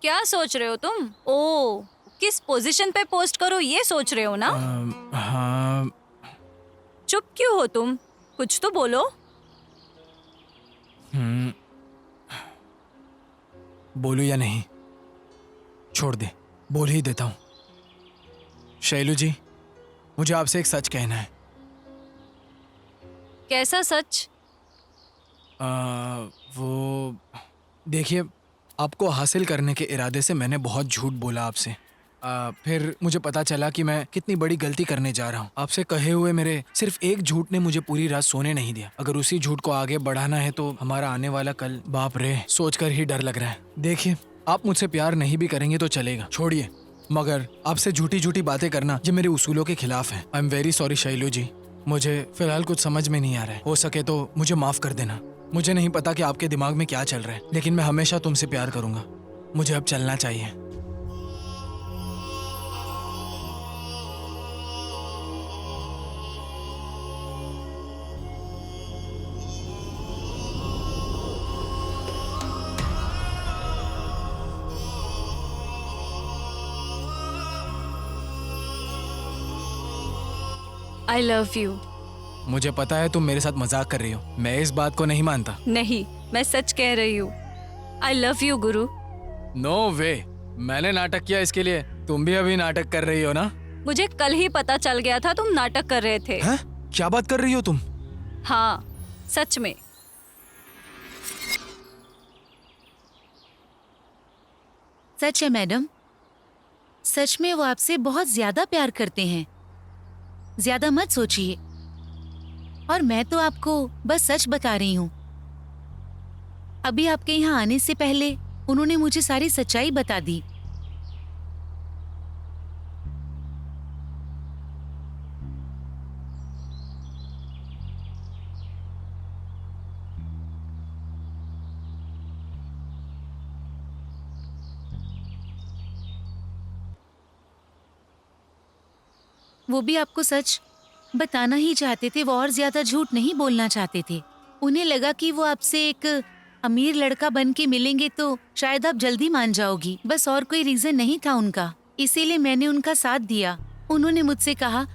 क्या सोच रहे हो तुम? ओ, किस पोजीशन पे पोस्ट करो ये सोच रहे हो ना? हाँ। चुप क्यों हो तुम? कुछ तो बोलो। बोलूं या नहीं? छोड़ दे, बोल ही देता हूँ। शैलू जी, मुझे आपसे एक सच कहना है। कैसा सच? वो देखिए, आपको हासिल करने के इरादे से मैंने बहुत झूठ बोला आपसे। फिर मुझे पता चला कि मैं कितनी बड़ी गलती करने जा रहा हूँ। आपसे कहे हुए मेरे सिर्फ एक झूठ ने मुझे पूरी रात सोने नहीं दिया। अगर उसी झूठ को आगे बढ़ाना है तो हमारा आने वाला कल, बाप रे, सोचकर ही डर लग रहा है। देखिए, आप मुझसे प्यार नहीं भी करेंगे तो चलेगा, छोड़िए, मगर आपसे झूठी झूठी बातें करना ये मेरे उसूलों के खिलाफ है। I am very sorry Shailu ji, मुझे फिलहाल कुछ समझ में नहीं आ रहा है। हो सके तो मुझे माफ कर देना। मुझे नहीं पता कि आपके दिमाग में क्या चल रहा है, लेकिन मैं हमेशा तुमसे प्यार करूंगा। मुझे अब चलना चाहिए। आई लव यू। मुझे पता है तुम मेरे साथ मजाक कर रही हो, मैं इस बात को नहीं मानता। नहीं, मैं सच कह रही हूँ। आई लव यू गुरु। नो वे, मैंने नाटक किया इसके लिए? तुम भी अभी नाटक कर रही हो ना? मुझे कल ही पता चल गया था तुम नाटक कर रहे थे। हैं? क्या बात कर रही हो तुम? हाँ, सच में। सच है मैडम, सच में वो आपसे बहुत ज्यादा प्यार करते हैं। ज्यादा मत सोचिए, और मैं तो आपको बस सच बता रही हूँ। अभी आपके यहाँ आने से पहले उन्होंने मुझे सारी सच्चाई बता दी। वो भी आपको सच बताना ही चाहते थे, वो और ज्यादा झूठ नहीं बोलना चाहते थे। उन्हें लगा कि वो आपसे एक अमीर लड़का बन के मिलेंगे तो शायद आप जल्दी मान जाओगी, बस और कोई रीजन नहीं था उनका। इसीलिए मैंने उनका साथ दिया। उन्होंने मुझसे कहा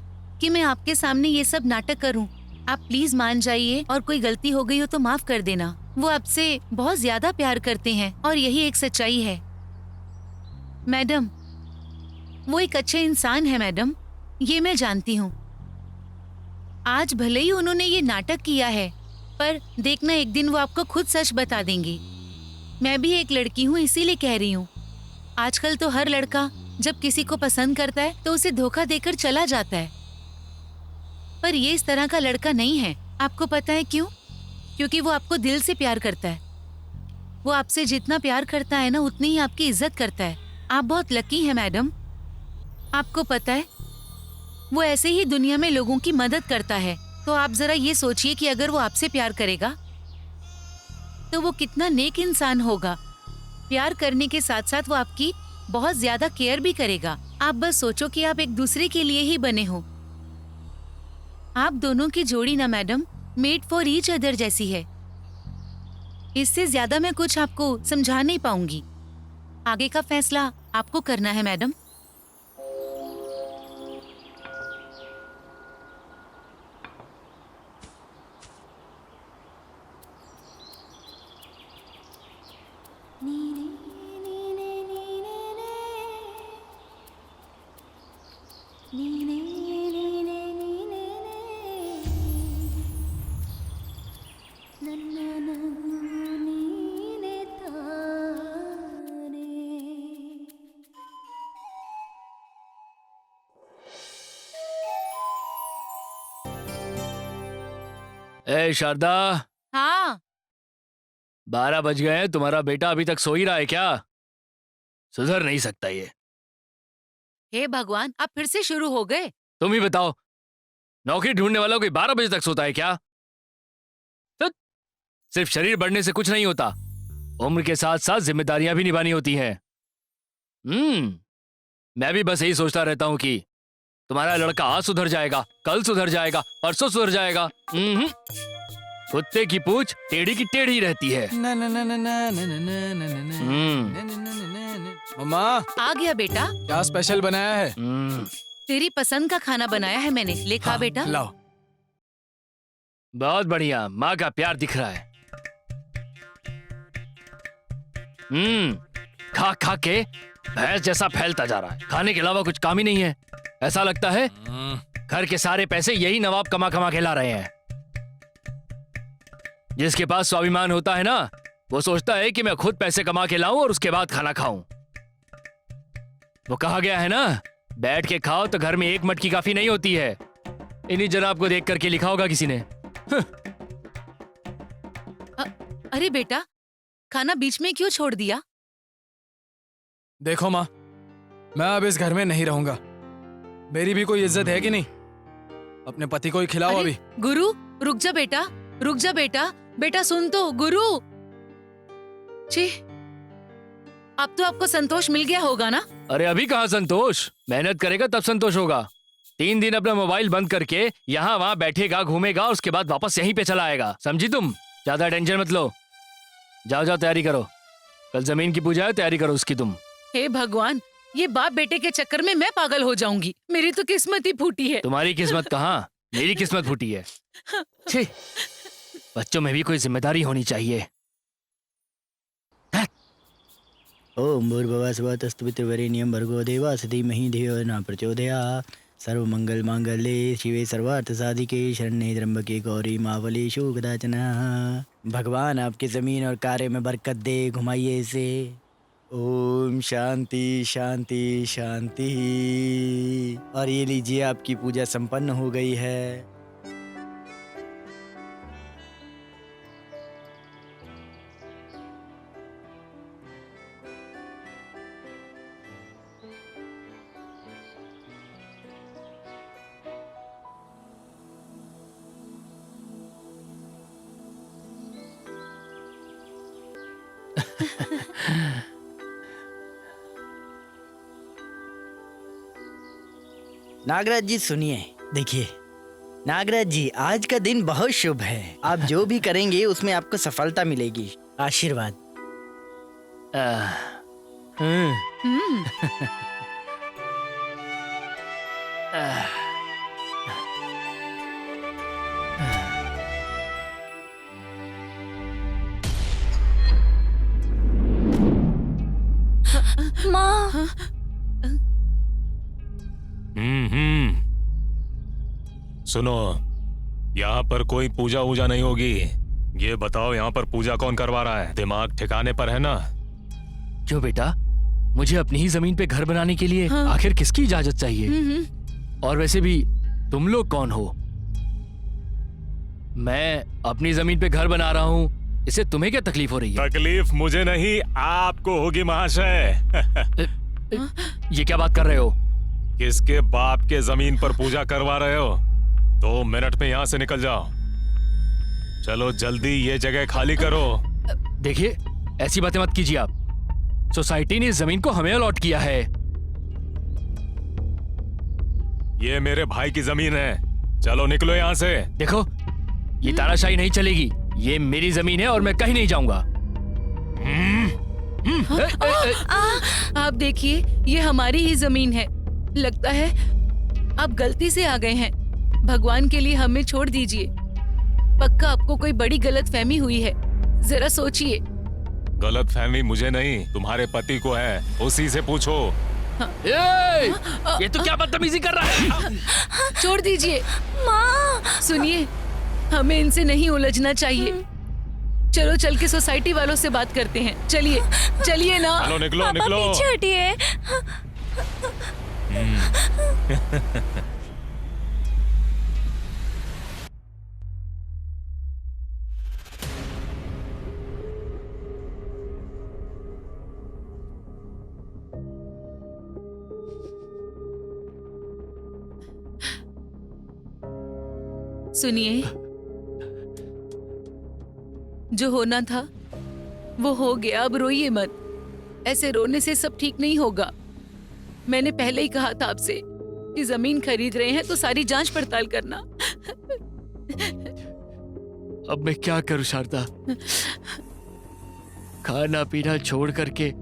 कि मैं आपके सामने ये सब नाटक करूं, आप प्लीज मान जाइए और कोई गलती हो गई हो तो माफ कर देना। वो आपसे बहुत ज्यादा प्यार करते हैं और यही एक सच्चाई है। मैडम, वो एक अच्छे इंसान है मैडम, ये मैं जानती हूँ। आज भले ही उन्होंने ये नाटक किया है, पर देखना एक दिन वो आपको खुद सच बता देंगे। मैं भी एक लड़की हूँ, इसीलिए कह रही हूँ। आजकल तो हर लड़का जब किसी को पसंद करता है तो उसे धोखा देकर चला जाता है, पर ये इस तरह का लड़का नहीं है। आपको पता है क्यों? क्योंकि वो आपको दिल से प्यार करता है। वो आपसे जितना प्यार करता है ना उतनी ही आपकी इज्जत करता है। आप बहुत लकी हैं मैडम। आपको पता है वो ऐसे ही दुनिया में लोगों की मदद करता है। तो आप जरा ये सोचिए कि अगर वो आपसे प्यार करेगा तो वो कितना नेक इंसान होगा। प्यार करने के साथ साथ वो आपकी बहुत ज्यादा केयर भी करेगा। आप बस सोचो कि आप एक दूसरे के लिए ही बने हो। आप दोनों की जोड़ी ना madam made for each other जैसी है। इससे ज्यादा मैं कुछ आपको समझा नहीं पाऊंगी। आगे का फैसला आपको करना है मैडम। ए शारदा, हाँ 12 बज गए हैं। तुम्हारा बेटा अभी तक सो ही रहा है क्या? सुधर नहीं सकता ये। हे भगवान, आप फिर से शुरू हो गए। तुम ही बताओ, नौकरी ढूंढने वाला कोई 12 बजे तक सोता है क्या? तो सिर्फ शरीर बढ़ने से कुछ नहीं होता, उम्र के साथ साथ जिम्मेदारियां भी निभानी होती हैं। मैं भी बस यही सोचता रहता हूं कि तुम्हारा लड़का आज सुधर जाएगा, कल सुधर जाएगा, परसों सुधर जाएगा। कुत्ते की पूंछ टेढ़ी की टेढ़ी रहती है। मम्मा, आ गया बेटा। क्या स्पेशल बनाया है? तेरी पसंद का खाना बनाया है मैंने। ले खा बेटा। लाओ। बहुत बढ़िया, माँ का प्यार दिख रहा है। खा खा के भैंस जैसा फैलता जा रहा है। खाने के अलावा कुछ काम ही नहीं है। ऐसा लगता है घर के सारे पैसे यही नवाब कमा कमा के ला रहे हैं। जिसके पास स्वाभिमान होता है ना, वो सोचता है कि मैं खुद पैसे कमा के लाऊं और उसके बाद खाना खाऊं। वो कहा गया है ना, बैठ के खाओ तो घर में एक मटकी काफी नहीं होती है। इन्हीं जनाब को देख करके लिखा होगा किसी ने। अरे बेटा, खाना बीच में क्यों छोड़ दिया? देखो माँ, मैं अब इस घर में नहीं रहूंगा। मेरी भी कोई इज्जत है कि नहीं? अपने पति को ही खिलाओ अरे, अभी। गुरु रुक जा बेटा, रुक जा बेटा। बेटा सुन तो, गुरु जी, अब तो आपको संतोष मिल गया होगा ना? अरे अभी कहाँ संतोष? मेहनत करेगा तब संतोष होगा। 3 दिन अपना मोबाइल बंद करके यहाँ वहाँ बैठेगा, घूमेगा और उसके बाद वापस यहीं पे चला आएगा। समझी तुम? ज्यादा टेंशन मत लो। जाओ जाओ तैयारी करो, कल जमीन की पूजा है, तैयारी करो उसकी तुम। हे भगवान, ये बाप बेटे के चक्कर में मैं पागल हो जाऊंगी। मेरी तो किस्मत ही फूटी है। तुम्हारी किस्मत कहाँ, मेरी किस्मत फूटी है। छी, बच्चों में भी कोई जिम्मेदारी होनी चाहिए। ओम भूर्भुवः स्वः तत्सवितुर्वरेण्यं भर्गो देवस्य धीमहि धियो न प्रचोदयात्। सर्वमंगल मांगल्ये शिवे सर्वार्थ साधिके शरण्ये त्र्यंबके गौरी मावलेषु कदाचन। भगवान आपकी जमीन और कार्य में बरकत दे, घुमाइए इसे। ओम शांति शांति शांति। और ये लीजिए, आपकी पूजा संपन्न हो गई है। नागराज जी सुनिए, देखिए नागराज जी, आज का दिन बहुत शुभ है। आप जो भी करेंगे उसमें आपको सफलता मिलेगी। आशीर्वाद। माँ, सुनो, यहाँ पर कोई पूजा वूजा नहीं होगी। ये बताओ, यहाँ पर पूजा कौन करवा रहा है? दिमाग ठिकाने पर है ना? क्यों बेटा, मुझे अपनी ही जमीन पे घर बनाने के लिए आखिर किसकी इजाजत चाहिए? और वैसे भी तुम लोग कौन हो? मैं अपनी जमीन पे घर बना रहा हूँ इससे तुम्हें क्या तकलीफ हो रही है? तकलीफ मुझे नहीं, आपको होगी महाशय। ये क्या बात कर रहे हो? किसके बाप के जमीन पर पूजा करवा रहे हो? 2 मिनट में यहाँ से निकल जाओ। चलो जल्दी ये जगह खाली करो। देखिए, ऐसी बातें मत कीजिए आप। सोसाइटी ने इस जमीन को हमें अलॉट किया है। ये मेरे भाई की जमीन है। चलो निकलो यहाँ से। देखो, ये तानाशाही नहीं चलेगी। ये मेरी जमीन है और मैं कहीं नहीं जाऊंगा। आप देखिए, ये हमारी ही जमीन है। लगता है आप गलती से आ गए हैं। भगवान के लिए हमें छोड़ दीजिए। पक्का आपको कोई बड़ी गलतफहमी हुई है। जरा सोचिए। गलतफहमी मुझे नहीं, तुम्हारे पति को है। उसी से पूछो। ये तो क्या बदतमीजी कर रहा है? छोड़ दीजिए। माँ, सुनिए, हमें इनसे नहीं उलझना चाहिए। चलो चल के सोसाइटी वालों से बात करते हैं। चलिए चलिए ना। चलो निकलो पापा निकलो। पीछे हटिए। सुनिए, जो होना था वो हो गया। अब रोइए मत। ऐसे रोने से सब ठीक नहीं होगा। मैंने पहले ही कहा था आपसे कि जमीन खरीद रहे हैं तो सारी जांच पड़ताल करना। अब मैं क्या करूं शारदा? खाना पीना छोड़ करके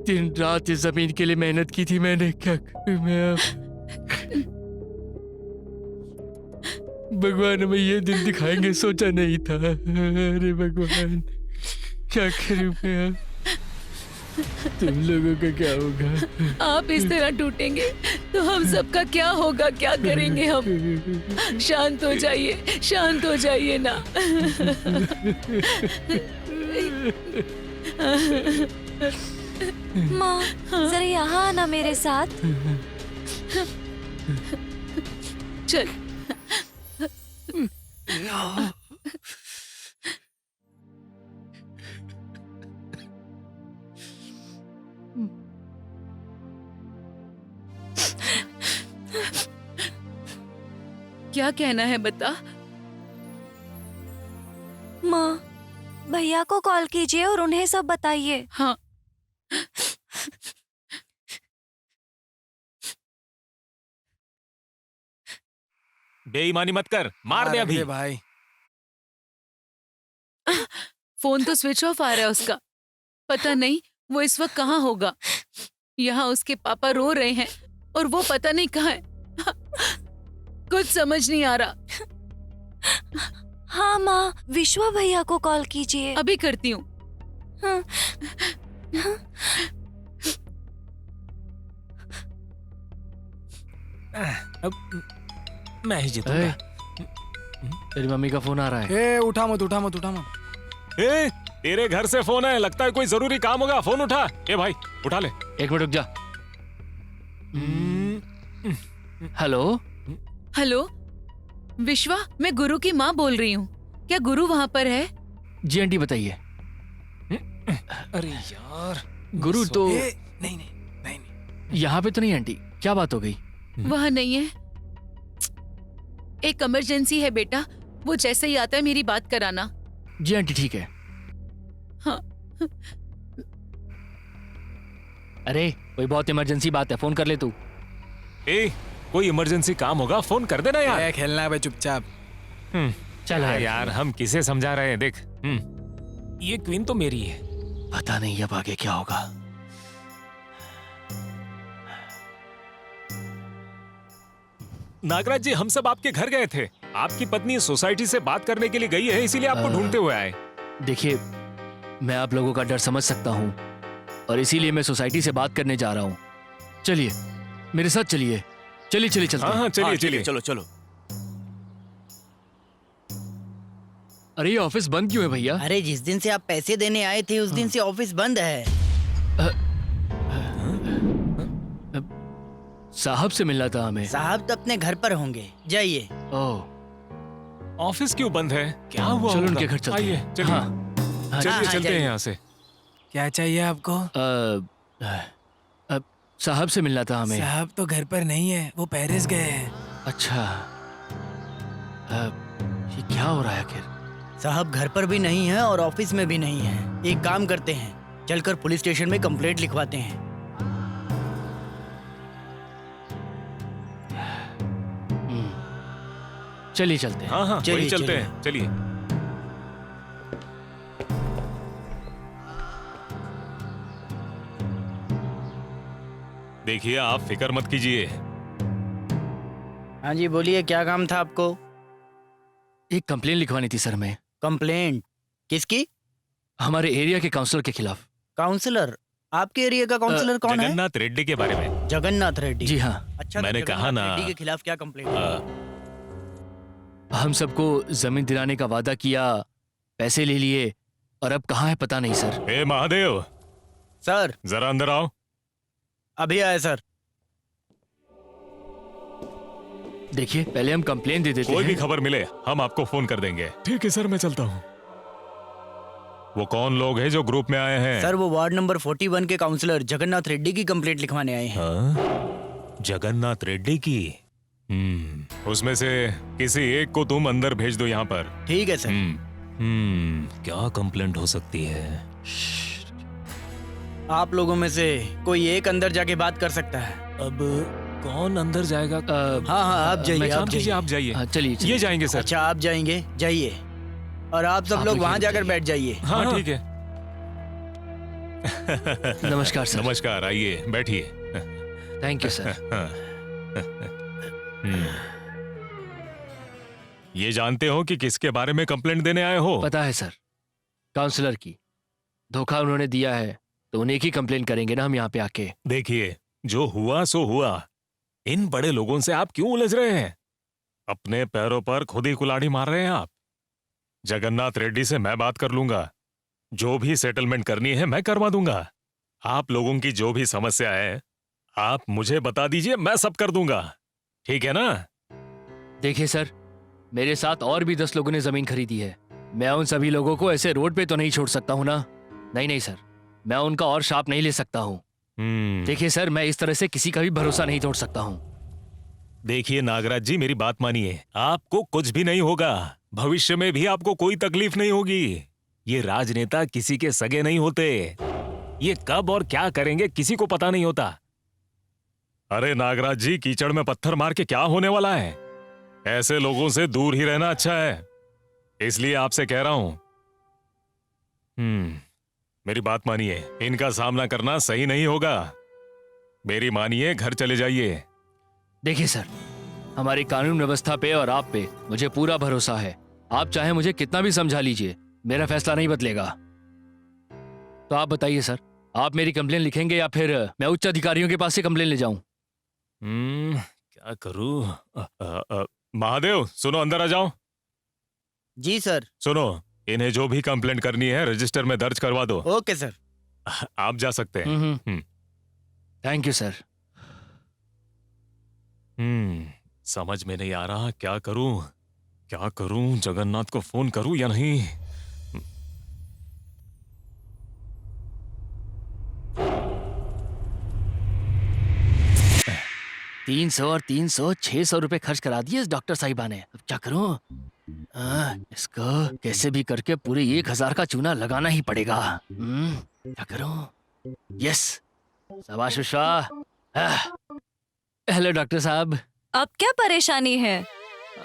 दिन रात इस जमीन के लिए मेहनत की थी मैंने। क्या करूं मैं अब? भगवान हमें ये दिन दिखाएंगे सोचा नहीं था। अरे भगवान, क्या करूं मैं अब? तुम लोगों का क्या होगा? आप इस तरह टूटेंगे तो हम सबका क्या होगा? क्या करेंगे हम? शांत हो जाइए, शांत हो जाइए ना। माँ, जरा यहाँ आना मेरे साथ। चल। क्या कहना है बता। माँ, भैया को कॉल कीजिए और उन्हें सब बताइए। हाँ, बेईमानी मत कर, मार दे अभी। भाई। फोन तो स्विच ऑफ आ रहा है उसका। पता नहीं वो इस वक्त कहाँ होगा। यहाँ उसके पापा रो रहे हैं और वो पता नहीं कहाँ है। कुछ समझ नहीं आ रहा। हाँ माँ, विश्वा भैया को कॉल कीजिए। अभी करती हूँ। हाँ। अब मैं ही जीतूंगा। तेरी मम्मी का फोन आ रहा है। ए, उठा मत उठा मत उठा मत। ए, तेरे घर से फोन है, लगता है कोई जरूरी काम होगा। फोन उठा। ए भाई, उठा ले। 1 मिनट रुक जा। हेलो, हेलो विश्वा, मैं गुरु की माँ बोल रही हूँ। क्या गुरु वहाँ पर है? जी आंटी बताइए। अरे यार, गुरु तो नहीं नहीं नहीं नहीं। यहाँ पे तो नहीं आंटी। क्या बात हो गई? वहाँ नहीं है। एक इमरजेंसी है बेटा, वो जैसे ही आता है मेरी बात कराना। जी आंटी ठीक है। हाँ। अरे कोई बहुत इमरजेंसी बात है, फोन कर ले तू। ए, कोई इमरजेंसी काम होगा फोन कर देना यार। ए, खेलना है भाई, चुपचाप। चल यार हम किसे समझा रहे हैं? देख, ये क्वीन तो मेरी है। पता नहीं अब आगे क्या होगा। नागराज जी, हम सब आपके घर गए थे। आपकी पत्नी सोसाइटी से बात करने के लिए गई है, इसीलिए आपको ढूंढते हुए आए। देखिए, मैं आप लोगों का डर समझ सकता हूँ और इसीलिए मैं सोसाइटी से बात करने जा रहा हूँ। चलिए मेरे साथ चलिए। चलिए चलिए चलते हाँ हैं। हाँ, चलिए चलिए। चलो चलो। अरे ये ऑफिस बंद क्यों है भैया? अरे जिस दिन से आप पैसे देने आए थे उस दिन से ऑफिस बंद है। साहब से मिलना था हमें। साहब तो अपने घर पर होंगे, जाइए। ओह, ऑफिस क्यों बंद है? क्या हुआ? चलो होगा? उनके घर चलते आइए, हैं। चलिए हाँ, चलिए हाँ, चलते हैं जाइए। यहाँ से। क्या चाहिए आपको? साहब से मिलना था हमें। साहब तो घर पर नहीं है, वो पेरिस गए हैं। अच्छा, ये क्या हो रहा है आखिर? साहब घर पर भी नहीं है और ऑफिस में भी नहीं है। एक काम करते हैं, चलकर पुलिस स्टेशन में कंप्लेंट लिखवाते हैं। चलिए चलते हैं। हाँ हाँ चलिए, वही चलते चलिए। हैं, चलिए। देखिए आप फिक्र मत कीजिए। हाँ जी बोलिए, क्या काम था आपको? एक कंप्लेन लिखवानी थी सर मैं, कंप्लेंट किसकी? हमारे एरिया के काउंसलर के खिलाफ। काउंसलर? आपके एरिया का काउंसलर कौन है? जगन्नाथ रेड्डी के बारे में। जगन्नाथ रेड्डी। जी हाँ, अच्छा, तो मैंने जगन्नाथ कहा ना। रेड्डी के खिलाफ क्या कंप्लेंट? हम सबको जमीन दिलाने का वादा किया, पैसे ले लिए और अब कहाँ है पता नहीं सर। ए महादेव, सर जरा अंदर आओ। अभी आए सर। देखिए पहले हम कंप्लेन दे देते कोई भी हैं। खबर मिले हम आपको फोन कर देंगे। ठीक है सर, मैं चलता हूँ। वो कौन लोग हैं जो ग्रुप में आए हैं? सर वो वार्ड नंबर 41 के काउंसलर जगन्नाथ रेड्डी की कंप्लेंट लिखवाने आए हैं। हाँ? जगन्नाथ रेड्डी की? उसमें से किसी एक को तुम अंदर भेज दो यहाँ पर। ठीक है सर। क्या कंप्लेंट हो सकती है? आप लोगों में से कोई एक अंदर जाके बात कर सकता है। अब कौन अंदर जाएगा? हाँ हाँ आप जाइए, काम आप कीजिए, जाइए। आप जाइए। हाँ, चलिए ये जाएंगे सर। अच्छा आप जाएंगे, जाइए। और आप सब आप लोग लोग वहाँ ये जाकर जाइए। बैठ जाइए। हाँ ठीक है। नमस्कार सर। नमस्कार, आइए बैठिए। Thank you sir. ये जानते हो कि किसके बारे में कंप्लेंट देने आए हो? पता है सर, काउंसलर की। धोखा उन्होंने दिया है तो उन्हें की कंप्लेन करेंगे ना हम यहाँ पे आके। देखिए, जो हुआ सो हुआ। इन बड़े लोगों से आप क्यों उलझ रहे हैं? अपने पैरों पर खुद ही कुल्हाड़ी मार रहे हैं आप। जगन्नाथ रेड्डी से मैं बात कर लूंगा। जो भी सेटलमेंट करनी है मैं करवा दूंगा। आप लोगों की जो भी समस्या है आप मुझे बता दीजिए, मैं सब कर दूंगा। ठीक है ना? देखिए सर, मेरे साथ और भी 10 लोगों ने जमीन खरीदी है। मैं उन सभी लोगों को ऐसे रोड पे तो नहीं छोड़ सकता हूँ ना। नहीं नहीं सर, मैं उनका और शाप नहीं ले सकता हूँ। देखिए सर, मैं इस तरह से किसी का भी भरोसा नहीं तोड़ सकता हूँ। देखिए नागराज जी, मेरी बात मानिए। आपको कुछ भी नहीं होगा। भविष्य में भी आपको कोई तकलीफ नहीं होगी। ये राजनेता किसी के सगे नहीं होते। ये कब और क्या करेंगे किसी को पता नहीं होता। अरे नागराज जी, कीचड़ में पत्थर मार के क्या होने वाला है? ऐसे लोगों से दूर ही रहना अच्छा है। इसलिए आपसे कह रहा हूं। मेरी बात मानिए, इनका सामना करना सही नहीं होगा। मेरी मानिए, घर चले जाइए। देखिए सर, हमारी कानून व्यवस्था पे और आप पे मुझे पूरा भरोसा है। आप चाहे मुझे कितना भी समझा लीजिए, मेरा फैसला नहीं बदलेगा। तो आप बताइए सर, आप मेरी कंप्लेन लिखेंगे या फिर मैं उच्च अधिकारियों के पास से कंप्लेन ले जाऊं? क्या करूं? महादेव सुनो, अंदर आ जाओ। जी सर। सुनो, इन्हें जो भी कंप्लेंट करनी है रजिस्टर में दर्ज करवा दो। Okay sir. आप जा सकते हैं। Thank you sir. समझ में नहीं आ रहा क्या करूं। क्या करूं? जगन्नाथ को फोन करूं या नहीं? तीन 300 और 300 600 रुपए खर्च करा दिए इस डॉक्टर साहिबा ने। अब क्या करूं? इसको कैसे भी करके पूरे 1000 का चूना लगाना ही पड़ेगा। क्या करूं? यस, शाबाश विश्वा। हेलो डॉक्टर साहब। अब क्या परेशानी है?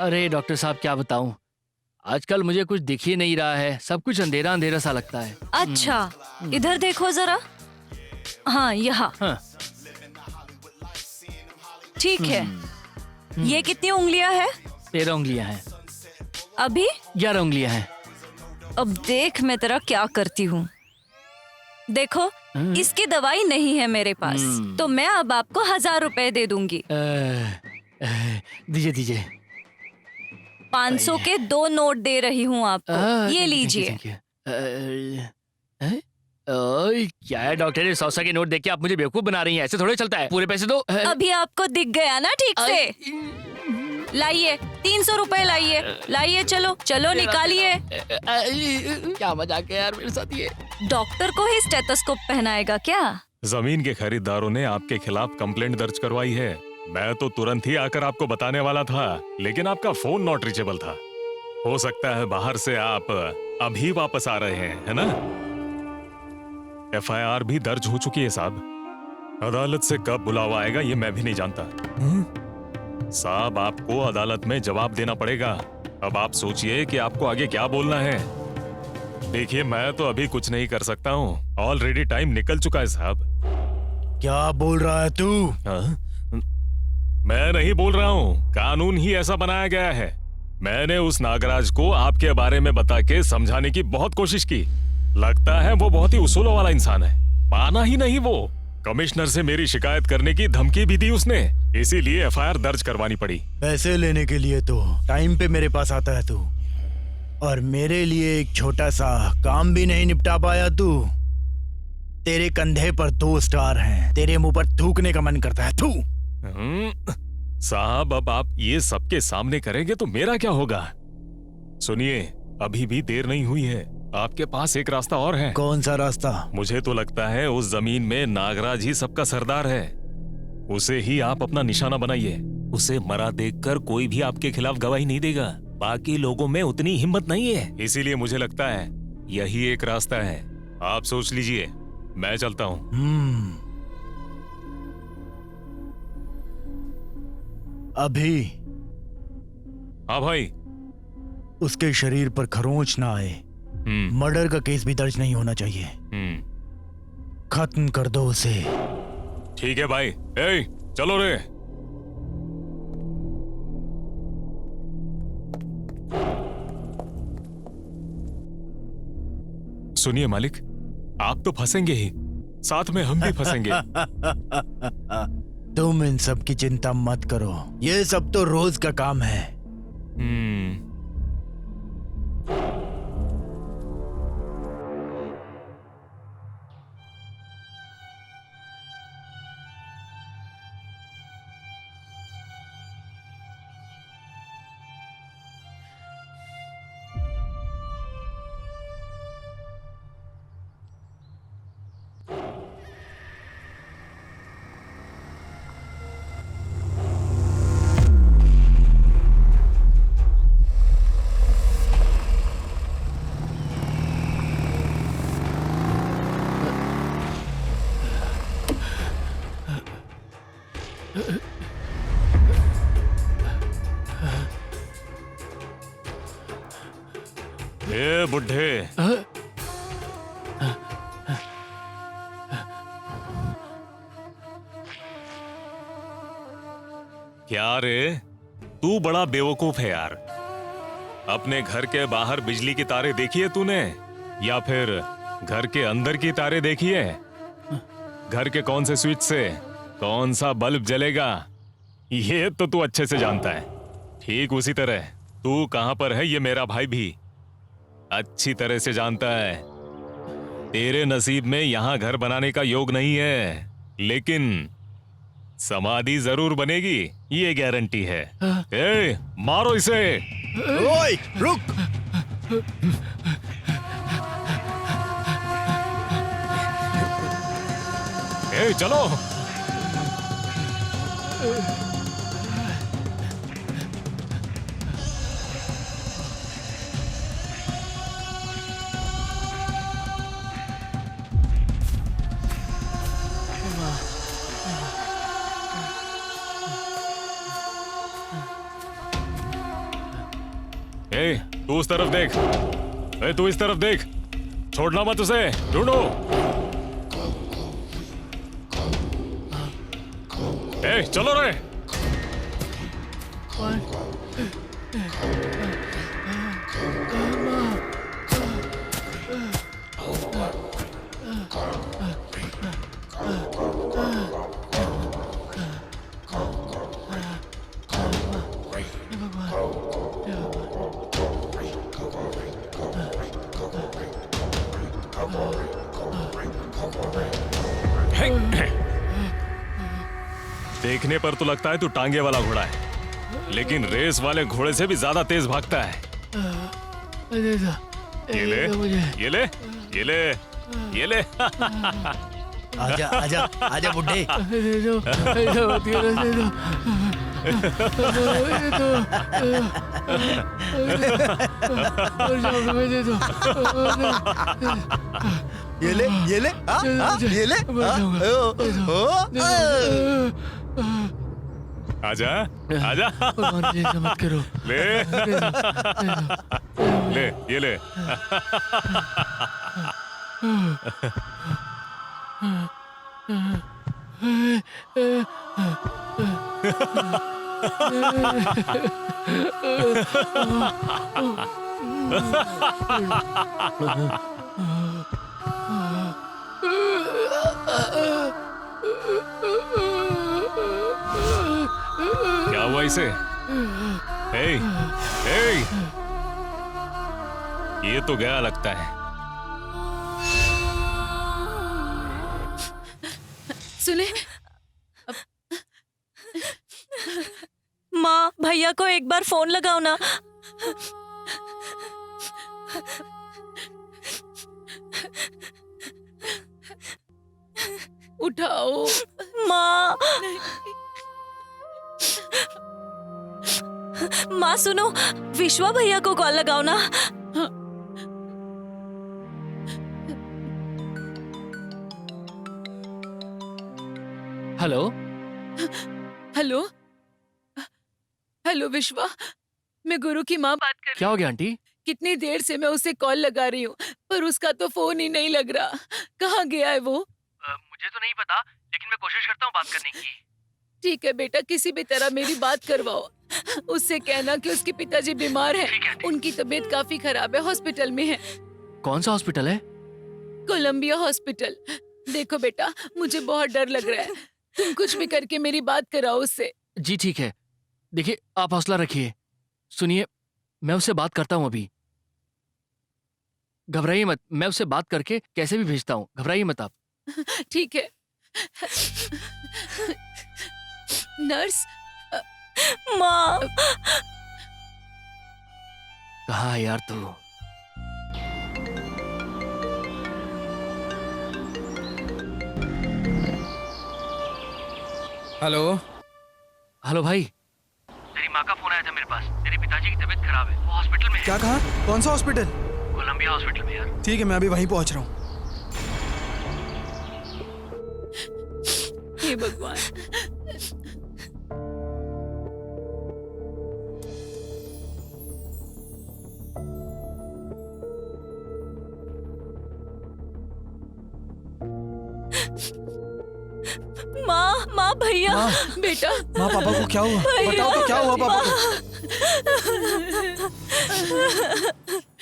अरे डॉक्टर साहब क्या बताऊं, आजकल मुझे कुछ दिख ही नहीं रहा है। सब कुछ अंधेरा अंधेरा सा लगता है। अच्छा, इधर देखो जरा। हाँ, यहाँ। हाँ। ठीक है। ये कितनी उंगलियां हैं? 13 उंगलियां हैं। अभी 11 उंगलियां हैं। अब देख मैं तेरा क्या करती हूँ। देखो, इसकी दवाई नहीं है मेरे पास, तो मैं अब आपको 1000 रुपए दे दूंगी। दीजिए दीजिए। 500 के 2 नोट दे रही हूँ आपको। ये लीजिए। क्या है डॉक्टर, 100 के नोट देके आप मुझे बेवकूफ बना रही हैं। ऐसे थोड़े चलता है। पूरे पैसे दो। अभी आपको दिख गया ना ठीक से? लाइए 300 रुपए लाइए, लाइए चलो चलो निकालिए। क्या मजाक है यार मेरे साथ ये। डॉक्टर को ही स्टेथोस्कोप पहनाएगा क्या? जमीन के खरीदारों ने आपके खिलाफ कंप्लेंट दर्ज करवाई है। मैं तो तुरंत ही आकर आपको बताने वाला था, लेकिन आपका फोन नॉट रीचेबल था। हो सकता है बाहर से आप अभी वापस आ रहे हैं, है ना? FIR भी दर्ज हो चुकी है साहब। अदालत से कब बुलावा आएगा ये मैं भी नहीं जानता। साहब आपको अदालत में जवाब देना पड़ेगा। अब आप सोचिए कि आपको आगे क्या बोलना है। देखिए मैं तो अभी कुछ नहीं कर सकता हूँ, ऑलरेडी टाइम निकल चुका है साहब। क्या बोल रहा है तू? मैं नहीं बोल रहा हूँ, कानून ही ऐसा बनाया गया है। मैंने उस नागराज को आपके बारे में बता के समझाने की बहुत कोशिश की। लगता है वो बहुत ही उसूलों वाला इंसान है, माना ही नहीं वो। कमिश्नर से मेरी शिकायत करने की धमकी भी दी उसने, इसीलिए FIR दर्ज करवानी पड़ी। पैसे लेने के लिए तो टाइम पे मेरे पास आता है तू, और मेरे लिए एक छोटा सा काम भी नहीं निपटा पाया तू। तेरे कंधे पर 2 स्टार हैं, तेरे मुंह पर थूकने का मन करता है। थू। साहब अब आप ये सबके सामने करेंगे तो मेरा क्या होगा? सुनिए अभी भी देर नहीं हुई है, आपके पास एक रास्ता और है। कौन सा रास्ता? मुझे तो लगता है उस जमीन में नागराज ही सबका सरदार है। उसे ही आप अपना निशाना बनाइए। उसे मरा देखकर कोई भी आपके खिलाफ गवाही नहीं देगा। बाकी लोगों में उतनी हिम्मत नहीं है, इसीलिए मुझे लगता है यही एक रास्ता है। आप सोच लीजिए, मैं चलता हूँ। अभी हाँ भाई। उसके शरीर पर खरोंच ना आए, मर्डर का केस भी दर्ज नहीं होना चाहिए। खत्म कर दो उसे। ठीक है भाई। ए, चलो रे। सुनिए मालिक, आप तो फंसेंगे ही, साथ में हम भी फंसेंगे। तुम इन सब की चिंता मत करो, ये सब तो रोज का काम है। ए बुढ़े, क्या रे, तू बड़ा बेवकूफ है यार। अपने घर के बाहर बिजली की तारे देखी है तूने, या फिर घर के अंदर की तारे देखी है? घर के कौन से स्विच से कौन सा बल्ब जलेगा ये तो तू अच्छे से जानता है। ठीक उसी तरह तू कहां पर है ये मेरा भाई भी अच्छी तरह से जानता है। तेरे नसीब में यहां घर बनाने का योग नहीं है, लेकिन समाधि जरूर बनेगी, ये गारंटी है। ए, मारो इसे। ओए, रुक। ए, चलो। ए, तू उस तरफ देख। ए, तू इस तरफ देख, छोड़ना मत उसे, ढूंढो। ए, चलो रे। देखने पर तो लगता है तू टांगे वाला घोड़ा है, लेकिन रेस वाले घोड़े से भी ज्यादा तेज भागता है। ये ले, ये ले, ये ले, ये ले। आजा आजा आजा बुड्ढे। ये ले, ये ले, ये ले। आजा, आजा। मत करो। ले, ले, ये ले। क्या हुआ इसे? हे, हे, ये तो गया लगता है। सुने, माँ भैया को एक बार फोन लगाओ ना। उठाओ। माँ, माँ सुनो, विश्वा भैया को कॉल लगाओ ना। हेलो। हेलो, हेलो विश्वा, मैं गुरु की माँ बात कर रही क्या हो गया आंटी? कितनी देर से मैं उसे कॉल लगा रही हूँ पर उसका तो फोन ही नहीं लग रहा। कहाँ गया है वो? मुझे तो नहीं पता, लेकिन मैं कोशिश करता हूँ बात करने की। ठीक है बेटा, किसी भी तरह मेरी बात करवाओ। उससे कहना कि उसके पिताजी बीमार हैं। उनकी तबीयत काफी खराब है, हॉस्पिटल में है। कौन सा हॉस्पिटल है? Columbia hospital. देखो बेटा, मुझे बहुत डर लग रहा है, तुम कुछ भी करके मेरी बात कराओ उससे। जी ठीक है। देखिए, आप हौसला रखिए। सुनिए, मैं उससे बात करता हूँ अभी। घबराइए मत, मैं उससे बात करके कैसे भी भेजता हूँ। घबराइए मत आप। ठीक है। नर्स। माँ, कहाँ है यार तू? हेलो। हेलो भाई, तेरी माँ का फोन आया था मेरे पास। तेरे पिताजी की तबीयत खराब है, वो हॉस्पिटल में है। क्या कहा? कौन सा हॉस्पिटल? कोलंबिया हॉस्पिटल में यार। ठीक है, मैं अभी वहीं पहुंच रहा हूँ। हे भगवान। माँ, माँ भैया। बेटा। माँ, पापा को क्या हुआ? बताओ तो क्या हुआ पापा को?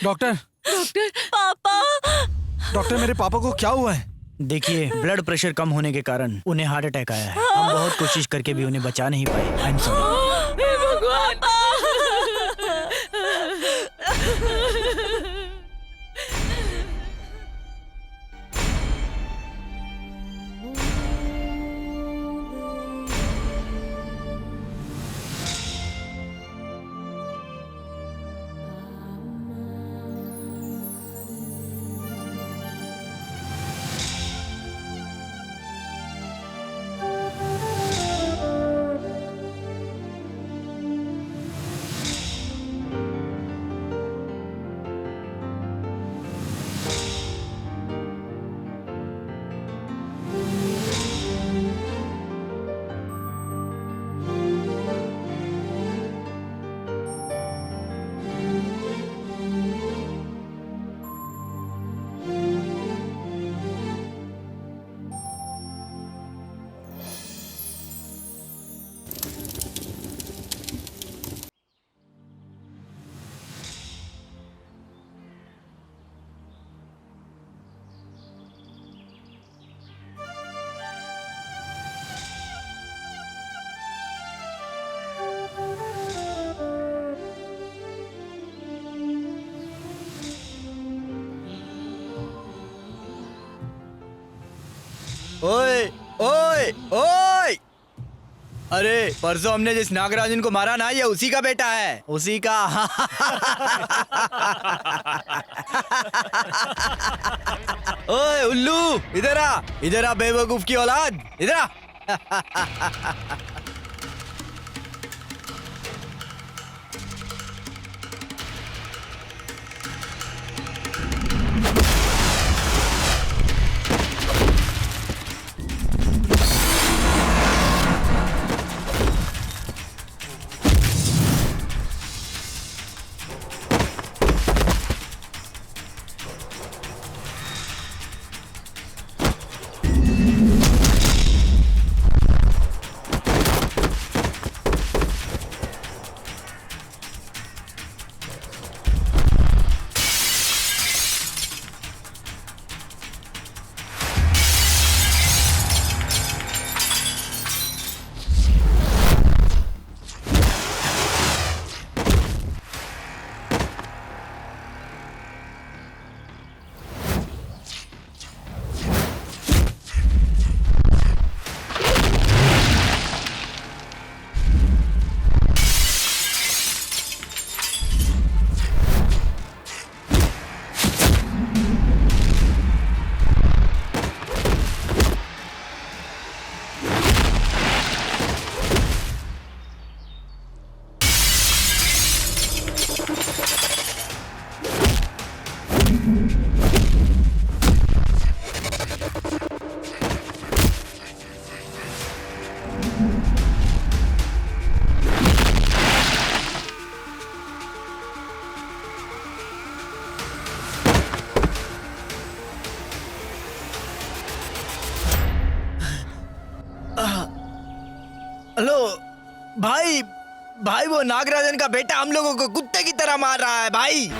Doctor, doctor. पापा। डॉक्टर, मेरे पापा को क्या हुआ है? देखिए, ब्लड प्रेशर कम होने के कारण उन्हें हार्ट अटैक आया है। हम बहुत कोशिश करके भी उन्हें बचा नहीं पाए। I am sorry. हे भगवान। ओए ओए ओए, अरे परसों हमने जिस नागराजन को मारा ना, ये उसी का बेटा है, उसी का। ओए उल्लू, इधर आ बेवकूफ की औलाद, इधर आ। हेलो भाई, भाई वो नागराजन का बेटा हम लोगों को कुत्ते की तरह मार रहा है भाई।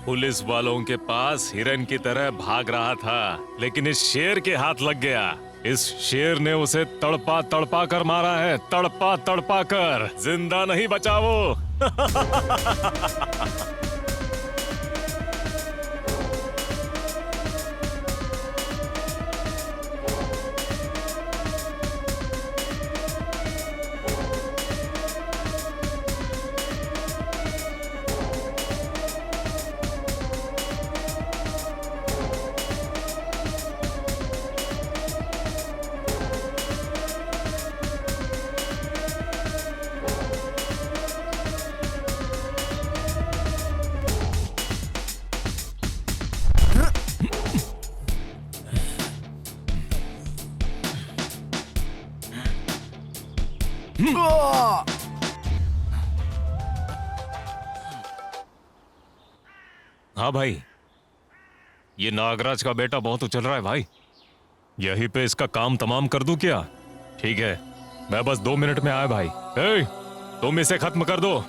पुलिस वालों के पास हिरन की तरह भाग रहा था, लेकिन इस शेर के हाथ लग गया। इस शेर ने उसे तड़पा तड़पा कर मारा है, तड़पा तड़पा कर। जिंदा नहीं बचा वो। हाँ भाई, ये नागराज का बेटा बहुत उछल रहा है भाई। यहीं पे इसका काम तमाम कर दूं क्या? ठीक है, मैं बस 2 मिनट में आया भाई। ए, तुम इसे खत्म कर दो।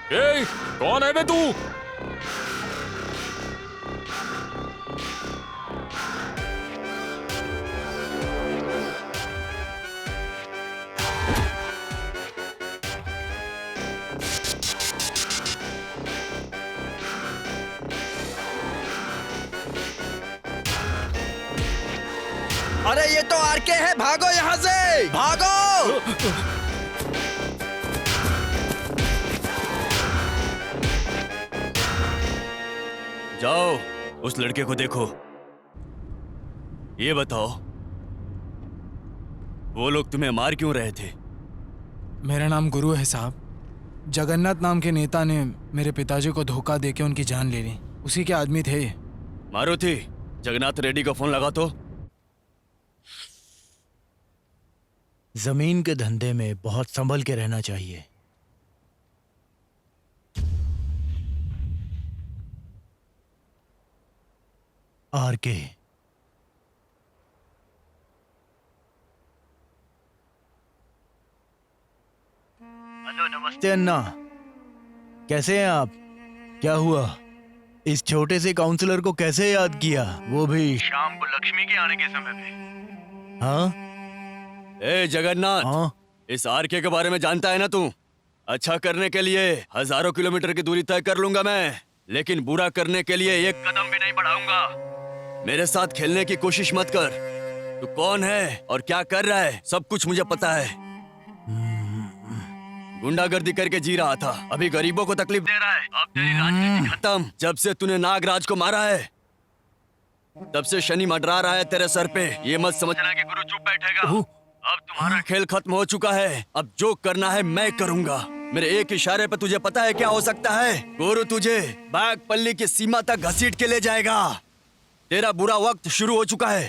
ए, कौन है बे तू? अरे ये तो आरके है, भागो यहाँ से, भागो। जाओ उस लड़के को देखो। ये बताओ वो लोग तुम्हें मार क्यों रहे थे? मेरा नाम गुरु है साहब। जगन्नाथ नाम के नेता ने मेरे पिताजी को धोखा देके उनकी जान ले ली। उसी के आदमी थे ये। मारुति, जगन्नाथ रेड्डी को फोन लगा तो। जमीन के धंधे में बहुत संभल के रहना चाहिए। आर के, हेलो, नमस्ते अन्ना। कैसे हैं आप? क्या हुआ? इस छोटे से काउंसलर को कैसे याद किया, वो भी शाम को लक्ष्मी के आने के समय पे? हाँ ए जगन्नाथ, हाँ, इस आरके के बारे में जानता है ना तू? अच्छा करने के लिए हजारों किलोमीटर की दूरी तय कर लूंगा मैं, लेकिन बुरा करने के लिए एक कदम भी नहीं बढ़ाऊंगा। मेरे साथ खेलने की कोशिश मत कर। तू कौन है और क्या कर रहा है सब कुछ मुझे पता है। गुंडागर्दी करके जी रहा था, अभी गरीबों को तकलीफ दे रहा है। अब तेरी राजनीति खत्म। जब से तूने नागराज को मारा है तब से शनि मंडरा रहा है तेरे सर पे। ये मत समझना कि गुरु चुप बैठेगा। अब तुम्हारा खेल खत्म हो चुका है। अब जो करना है मैं करूंगा। मेरे एक इशारे पे तुझे पता है क्या हो सकता है? गुरु तुझे बागपल्ली की सीमा तक घसीट के ले जाएगा। तेरा बुरा वक्त शुरू हो चुका है।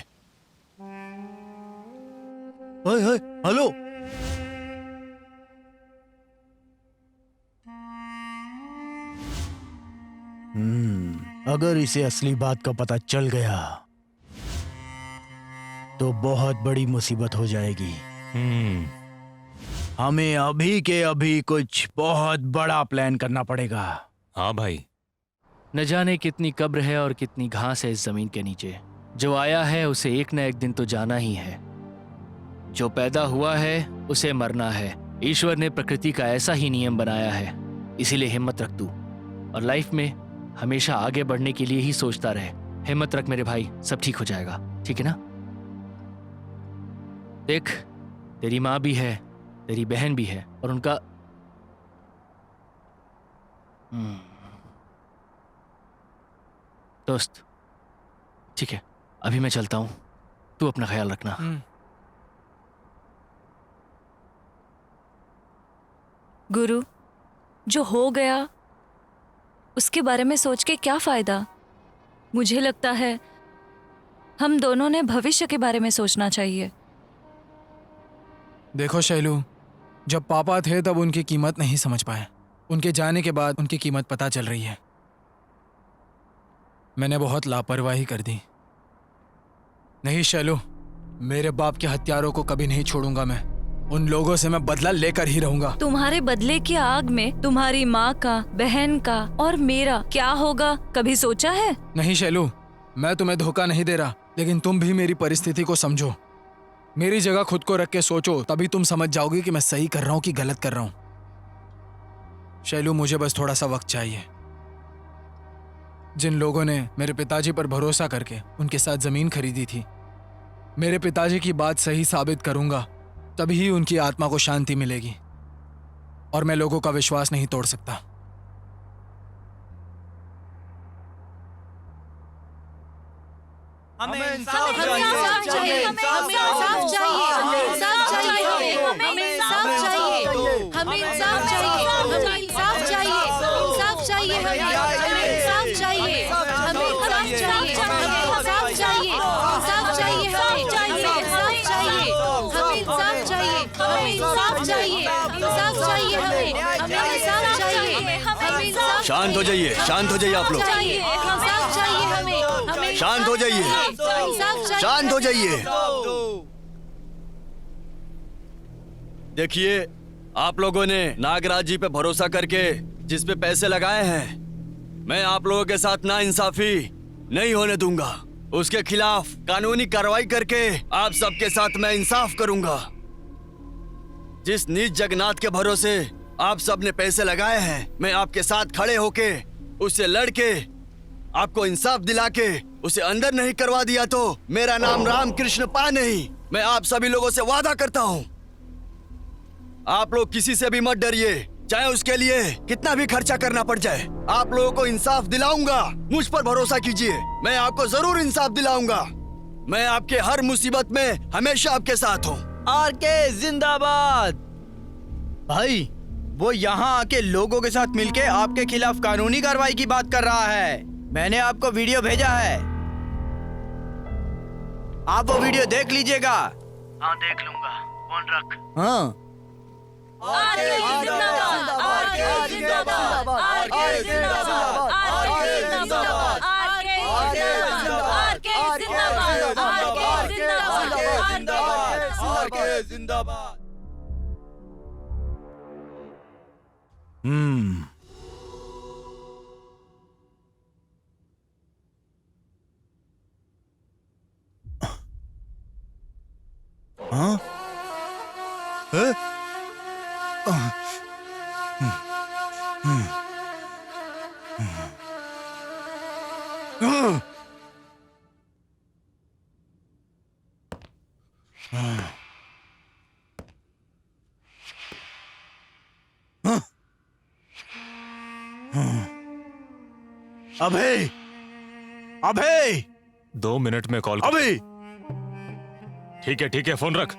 हेलो, अगर इसे असली बात का पता चल गया तो बहुत बड़ी मुसीबत हो जाएगी। हमें अभी के अभी कुछ बहुत बड़ा प्लान करना पड़ेगा। हाँ भाई। न जाने कितनी कब्र है और कितनी घास है इस जमीन के नीचे। जो आया है उसे एक न एक दिन तो जाना ही है। जो पैदा हुआ है उसे मरना है। ईश्वर ने प्रकृति का ऐसा ही नियम बनाया है। इसीलिए हिम्मत रख तू और लाइफ में हमेशा आगे बढ़ने के लिए ही सोचता रहे। हिम्मत रख मेरे भाई, सब ठीक हो जाएगा। ठीक है ना? देख, तेरी माँ भी है, तेरी बहन भी है और उनका दोस्त। ठीक है, अभी मैं चलता हूं। तू अपना ख्याल रखना। गुरु, जो हो गया उसके बारे में सोच के क्या फायदा? मुझे लगता है हम दोनों ने भविष्य के बारे में सोचना चाहिए। देखो शैलू, जब पापा थे तब उनकी कीमत नहीं समझ पाए। उनके जाने के बाद उनकी कीमत पता चल रही है। मैंने बहुत लापरवाही कर दी। नहीं शैलू, मेरे बाप के हत्यारों को कभी नहीं छोड़ूंगा मैं। उन लोगों से मैं बदला लेकर ही रहूंगा। तुम्हारे बदले की आग में तुम्हारी माँ का, बहन का और मेरा क्या होगा, कभी सोचा है? नहीं शैलू, मैं तुम्हें धोखा नहीं दे रहा, लेकिन तुम भी मेरी परिस्थिति को समझो। मेरी जगह खुद को रख के सोचो, तभी तुम समझ जाओगी कि मैं सही कर रहा हूँ कि गलत कर रहा हूँ। शैलू, मुझे बस थोड़ा सा वक्त चाहिए। जिन लोगों ने मेरे पिताजी पर भरोसा करके उनके साथ जमीन खरीदी थी, मेरे पिताजी की बात सही साबित करूंगा, तभी उनकी आत्मा को शांति मिलेगी। और मैं लोगों का विश्वास नहीं तोड़ सकता। हमें इंसाफ हमें इंसाफ चाहिए, हमें इंसाफ चाहिए, हमें इंसाफ चाहिए, हमें इंसाफ चाहिए, हमें इंसाफ चाहिए, हमें इंसाफ चाहिए, इंसाफ चाहिए, हमें इंसाफ चाहिए, हमें इंसाफ चाहिए, हमें इंसाफ चाहिए, इंसाफ चाहिए, हमें इंसाफ चाहिए, हमें इंसाफ चाहिए, हमें इंसाफ चाहिए, इंसाफ चाहिए, हमें इंसाफ चाहिए, हमें इंसाफ। शांत हो जाइए, शांत हो जाइए आप लोग। इंसाफ चाहिए हमें, शांत हो जाइए, शांत हो जाइए। देखिए, आप लोगों ने नागराज जी पे भरोसा करके जिस पे पैसे लगाए हैं, मैं आप लोगों के साथ नाइंसाफी नहीं होने दूंगा। उसके खिलाफ कानूनी कार्रवाई करके आप सबके साथ मैं इंसाफ करूंगा। जिस नीच जगन्नाथ के भरोसे आप सब ने पैसे लगाए हैं, मैं आपके साथ खड़े होके उससे लड़के आपको इंसाफ दिला के उसे अंदर नहीं करवा दिया तो मेरा नाम रामकृष्ण पा नहीं। मैं आप सभी लोगों से वादा करता हूं, आप लोग किसी से भी मत डरिए। चाहे उसके लिए कितना भी खर्चा करना पड़ जाए। आप लोगों को इंसाफ दिलाऊंगा। मुझ पर भरोसा कीजिए, मैं आपको जरूर इंसाफ दिलाऊंगा। मैं आपके हर मुसीबत में हमेशा आपके साथ हूँ। आरके जिंदाबाद। भाई वो यहाँ आके लोगों के साथ मिलके आपके खिलाफ कानूनी कार्रवाई की बात कर रहा है। मैंने आपको वीडियो भेजा है, आप वो वीडियो देख लीजिएगा। हाँ देख लूंगा, फोन रख। हाँ आरके जिंदाबाद, आरके जिंदाबाद, आरके जिंदाबाद, आरके जिंदाबाद, आरके जिंदाबाद, आरके जिंदाबाद, आरके जिंदाबाद, आरके जिंदाबाद। हाँ? अभय, अभय, 2 मिनट में कॉल अभय। ठीक है फोन रख।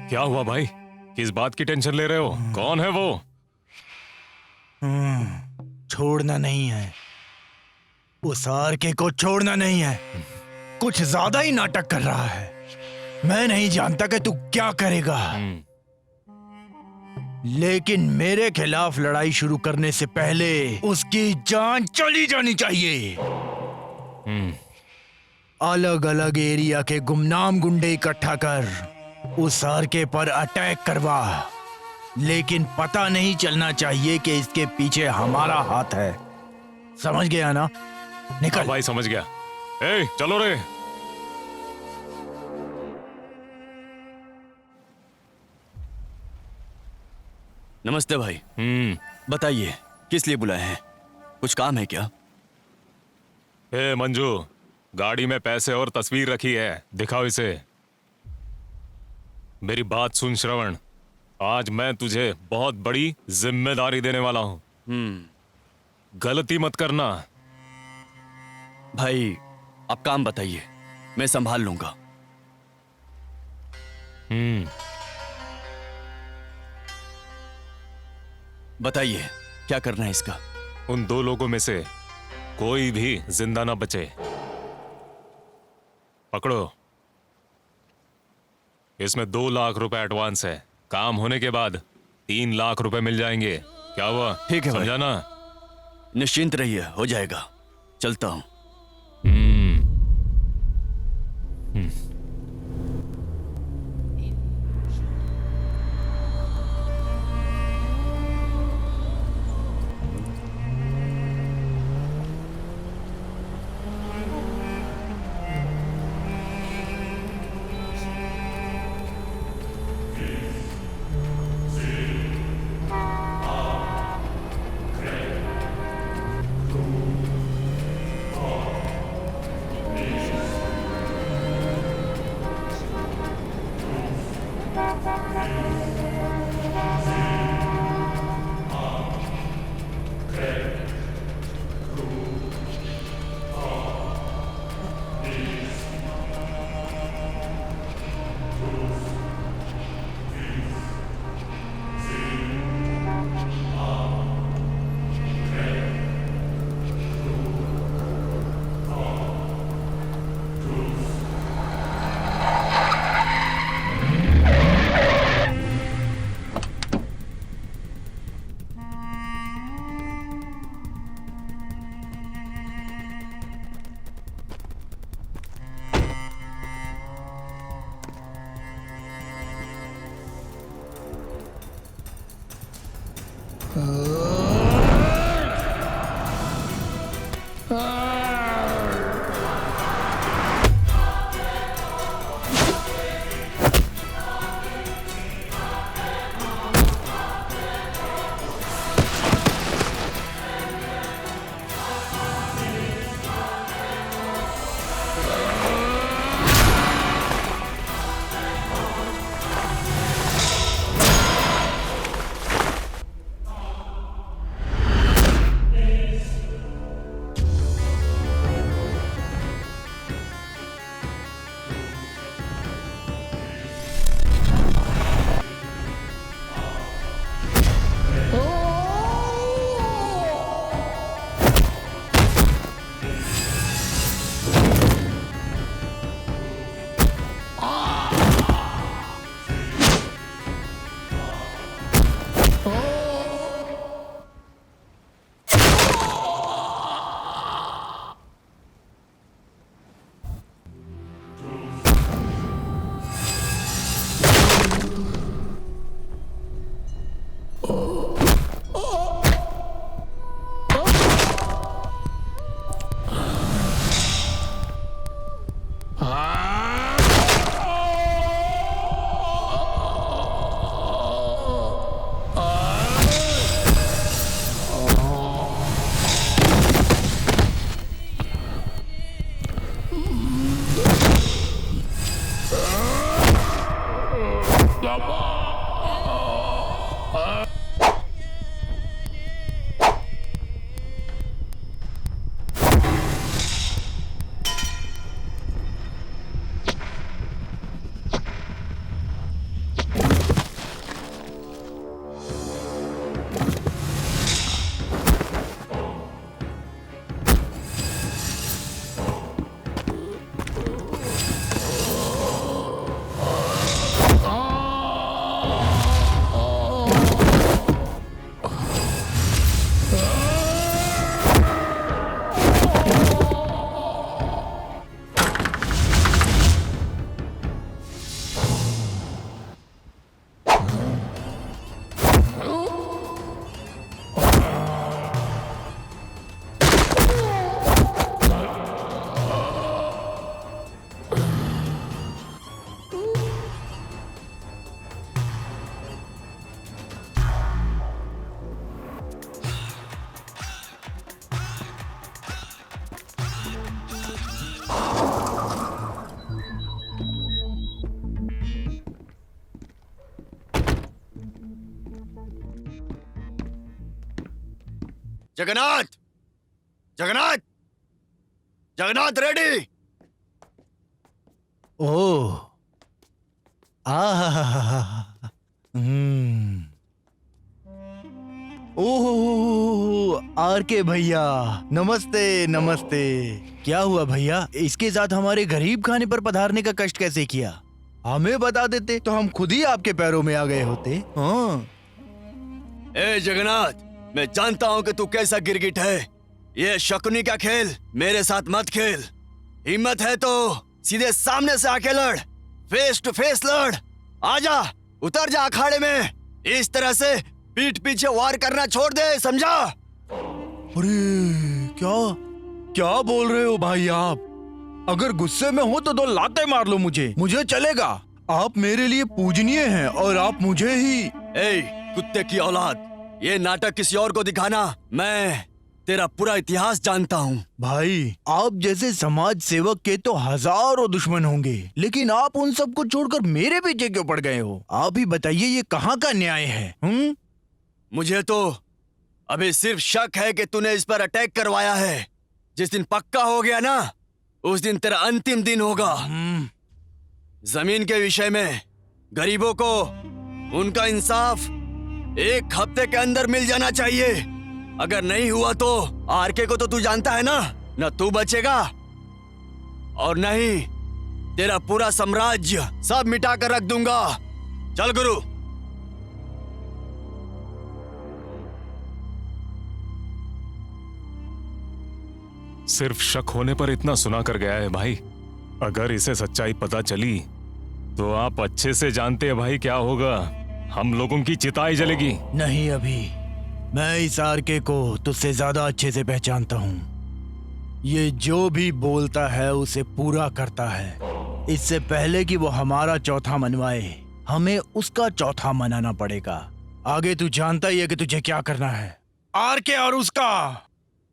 क्या हुआ भाई, किस बात की टेंशन ले रहे हो? कौन है वो? छोड़ना नहीं है, उस आरके को छोड़ना नहीं है। कुछ ज्यादा ही नाटक कर रहा है। मैं नहीं जानता कि तू क्या करेगा, लेकिन मेरे खिलाफ लड़ाई शुरू करने से पहले उसकी जान चली जानी चाहिए। अलग अलग एरिया के गुमनाम गुंडे इकट्ठा कर उस आरके पर अटैक करवा, लेकिन पता नहीं चलना चाहिए कि इसके पीछे हमारा हाथ है। समझ गया ना? निकल। भाई समझ गया। ए, चलो रे। नमस्ते भाई। बताइए किस लिए बुलाए हैं? कुछ काम है क्या? ए मंजू, गाड़ी में पैसे और तस्वीर रखी है, दिखाओ इसे। मेरी बात सुन श्रवण, आज मैं तुझे बहुत बड़ी जिम्मेदारी देने वाला हूं। गलती मत करना। भाई आप काम बताइए, मैं संभाल लूंगा। बताइए क्या करना है इसका? उन 2 लोगों में से कोई भी जिंदा ना बचे। पकड़ो, इसमें 2 लाख रुपए एडवांस है। काम होने के बाद 3 लाख रुपए मिल जाएंगे। क्या हुआ? ठीक है भाई। समझा ना? निश्चिंत रहिए, हो जाएगा। चलता हूं। Jagannath, Jagannath, Jagannath ready. Oh, oh, R K भैया, नमस्ते नमस्ते। क्या हुआ भैया, इसके साथ हमारे गरीब खाने पर पधारने का कष्ट कैसे किया? हमें बता देते तो हम खुद ही आपके पैरों में आ गए होते। हाँ। ए जगन्नाथ, मैं जानता हूं कि तू कैसा गिरगिट है। ये शकुनी का खेल मेरे साथ मत खेल। हिम्मत है तो सीधे सामने से आके लड़, फेस टू फेस लड़। आजा, उतर जा अखाड़े में। इस तरह से पीठ पीछे वार करना छोड़ दे, समझा? अरे क्या क्या बोल रहे हो भाई आप? अगर गुस्से में हो तो दो लाते मार लो मुझे चलेगा। आप मेरे लिए पूजनीय हैं और आप मुझे ही। ए कुत्ते की औलाद, ये नाटक किसी और को दिखाना। मैं तेरा पूरा इतिहास जानता हूँ। भाई, आप जैसे समाज सेवक के तो हजारों दुश्मन होंगे, लेकिन आप उन सबको छोड़कर मेरे पीछे क्यों पड़ गए हो? आप ही बताइए, ये कहाँ का न्याय है? मुझे तो अभी सिर्फ शक है कि तूने इस पर अटैक करवाया है। जिस दिन पक्का हो गया ना, उस दिन तेरा अंतिम दिन होगा। जमीन के विषय में गरीबों को उनका इंसाफ 1 हफ्ते के अंदर मिल जाना चाहिए। अगर नहीं हुआ तो आरके को तो तू जानता है ना, न तू बचेगा और न ही तेरा पूरा साम्राज्य। सब मिटा कर रख दूंगा। चल गुरु। सिर्फ शक होने पर इतना सुना कर गया है भाई। अगर इसे सच्चाई पता चली तो आप अच्छे से जानते हैं भाई क्या होगा। हम लोगों की चिताई जलेगी। नहीं, अभी मैं इस आरके को तुझसे ज्यादा अच्छे से पहचानता हूँ। ये जो भी बोलता है उसे पूरा करता है। इससे पहले कि वो हमारा चौथा मनवाए, हमें उसका चौथा मनाना पड़ेगा। आगे तू जानता ही है कि तुझे क्या करना है। आरके और उसका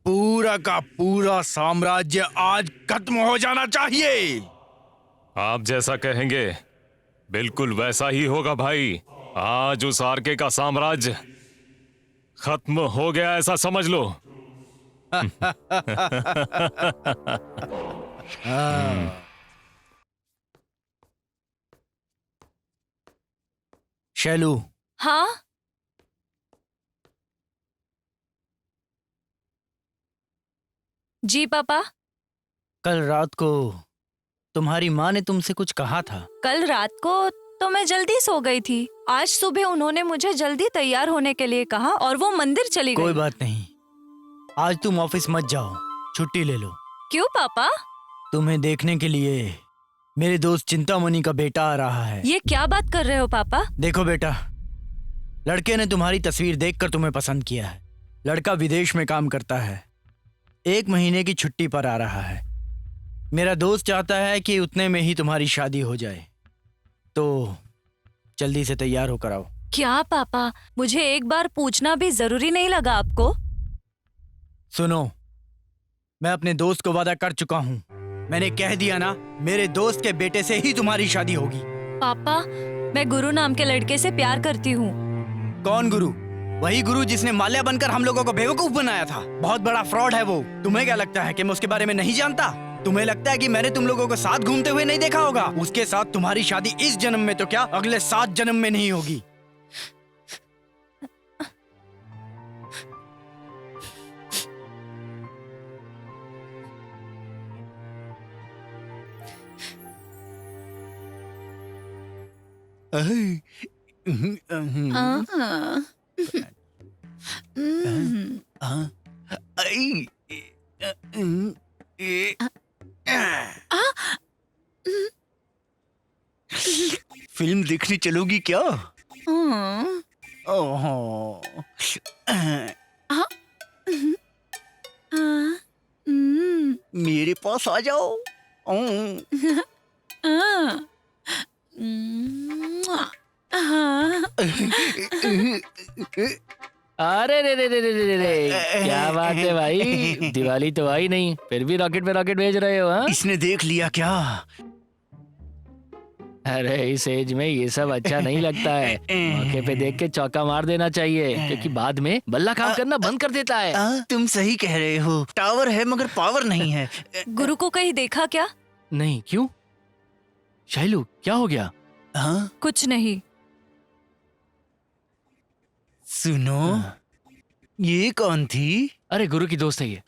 पूरा का पूरा साम्राज्य आज खत्म हो जाना चाहिए। आप जैसा कहेंगे बिल्कुल वैसा ही होगा भाई। आज उस आरके का साम्राज्य खत्म हो गया, ऐसा समझ लो। शैलू, हाँ, जी पापा। कल रात को तुम्हारी माँ ने तुमसे कुछ कहा था। कल रात को तो मैं जल्दी सो गई थी। आज सुबह उन्होंने मुझे जल्दी तैयार होने के लिए कहा और वो मंदिर चली गई। कोई बात नहीं, आज तुम ऑफिस मत जाओ, छुट्टी ले लो। क्यों पापा? तुम्हें देखने के लिए मेरे दोस्त चिंतामणि का बेटा आ रहा है। ये क्या बात कर रहे हो पापा? देखो बेटा, लड़के ने तुम्हारी तस्वीर देखकर तुम्हें पसंद किया है। लड़का विदेश में काम करता है, 1 महीने की छुट्टी पर आ रहा है। मेरा दोस्त चाहता है कि उतने में ही तुम्हारी शादी हो जाए, तो जल्दी से तैयार होकर आओ। क्या पापा, मुझे एक बार पूछना भी जरूरी नहीं लगा आपको? सुनो, मैं अपने दोस्त को वादा कर चुका हूँ। मैंने कह दिया ना, मेरे दोस्त के बेटे से ही तुम्हारी शादी होगी। पापा, मैं गुरु नाम के लड़के से प्यार करती हूँ। कौन गुरु? वही गुरु जिसने माल्या बनकर हम लोगों को बेवकूफ बनाया था। बहुत बड़ा फ्रॉड है वो। तुम्हें क्या लगता है कि मैं उसके बारे में नहीं जानता? तुम्हें लगता है कि मैंने तुम लोगों को साथ घूमते हुए नहीं देखा होगा? उसके साथ तुम्हारी शादी इस जन्म में तो क्या, अगले 7 जन्म में नहीं होगी। फिल्म देखने चलोगी क्या? ओहो। मेरे पास आ जाओ। अरे रे रे रे रे रे रे, क्या बात है भाई, दिवाली तो आई नहीं, फिर भी रॉकेट पे रॉकेट भेज रहे हो? हाँ, इसने देख लिया क्या? अरे इस एज में ये सब अच्छा नहीं लगता है। मौके पे देख के चौका मार देना चाहिए, क्योंकि बाद में बल्ला काम करना बंद कर देता है। तुम सही कह रहे हो, टावर है मगर पावर नहीं है। गुरु को कहीं देखा क्या? नहीं, क्यों? शैलू, क्या हो गया? हाँ? कुछ नहीं। सुनो, ये कौन थी? अरे गुरु की दोस्त है ये।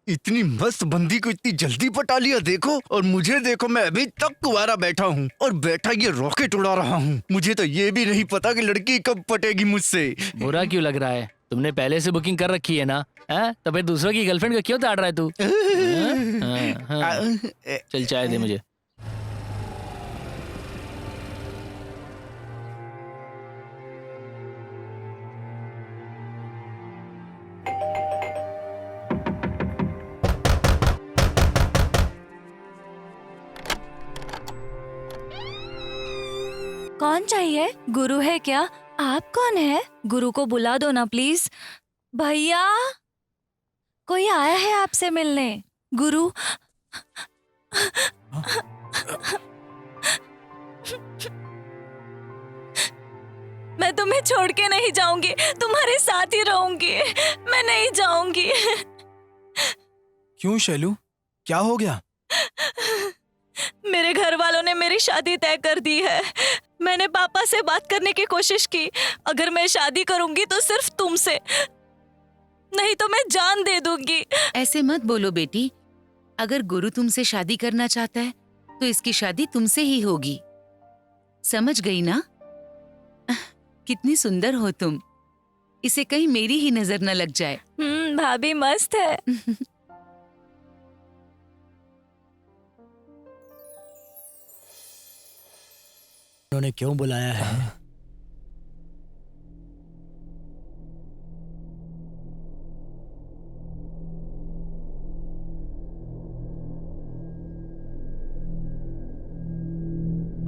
इतनी मस्त बंदी को इतनी जल्दी पटा लिया, देखो। और मुझे देखो, मैं अभी तक कुंवारा बैठा हूँ और बैठा ये रॉकेट उड़ा रहा हूँ। मुझे तो ये भी नहीं पता कि लड़की कब पटेगी मुझसे। बुरा क्यों लग रहा है? तुमने पहले से बुकिंग कर रखी है ना? तो फिर दूसरों की गर्लफ्रेंड को क्यों ताड़ रहा है तू? चल चाय दे मुझे। कौन चाहिए? गुरु है क्या? आप कौन है? गुरु को बुला दो ना प्लीज। भैया, कोई आया है आपसे मिलने। गुरु। मैं तुम्हें छोड़ के नहीं जाऊंगी, तुम्हारे साथ ही रहूंगी। मैं नहीं जाऊंगी। क्यों शैलू, क्या हो गया? मेरे घर वालों ने मेरी शादी तय कर दी है। मैंने पापा से बात करने की कोशिश की। अगर मैं शादी करूंगी तो सिर्फ तुमसे, नहीं तो मैं जान दे दूंगी। ऐसे मत बोलो बेटी। अगर गुरु तुमसे शादी करना चाहता है तो इसकी शादी तुमसे ही होगी। समझ गई ना? कितनी सुंदर हो तुम। इसे कहीं मेरी ही नजर न लग जाए। भाभी मस्त है। उन्होंने क्यों बुलाया है?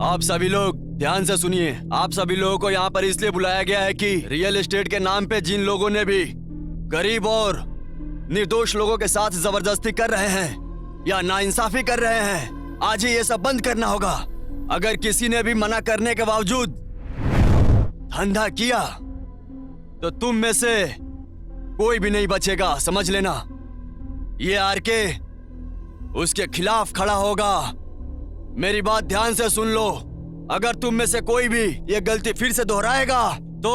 आप सभी लोग ध्यान से सुनिए। आप सभी लोगों को यहाँ पर इसलिए बुलाया गया है कि रियल एस्टेट के नाम पे जिन लोगों ने भी गरीब और निर्दोष लोगों के साथ जबरदस्ती कर रहे हैं या नाइंसाफी कर रहे हैं, आज ही ये सब बंद करना होगा। अगर किसी ने भी मना करने के बावजूद धंधा किया तो तुम में से कोई भी नहीं बचेगा, समझ लेना। ये आरके उसके खिलाफ खड़ा होगा। मेरी बात ध्यान से सुन लो। अगर तुम में से कोई भी ये गलती फिर से दोहराएगा तो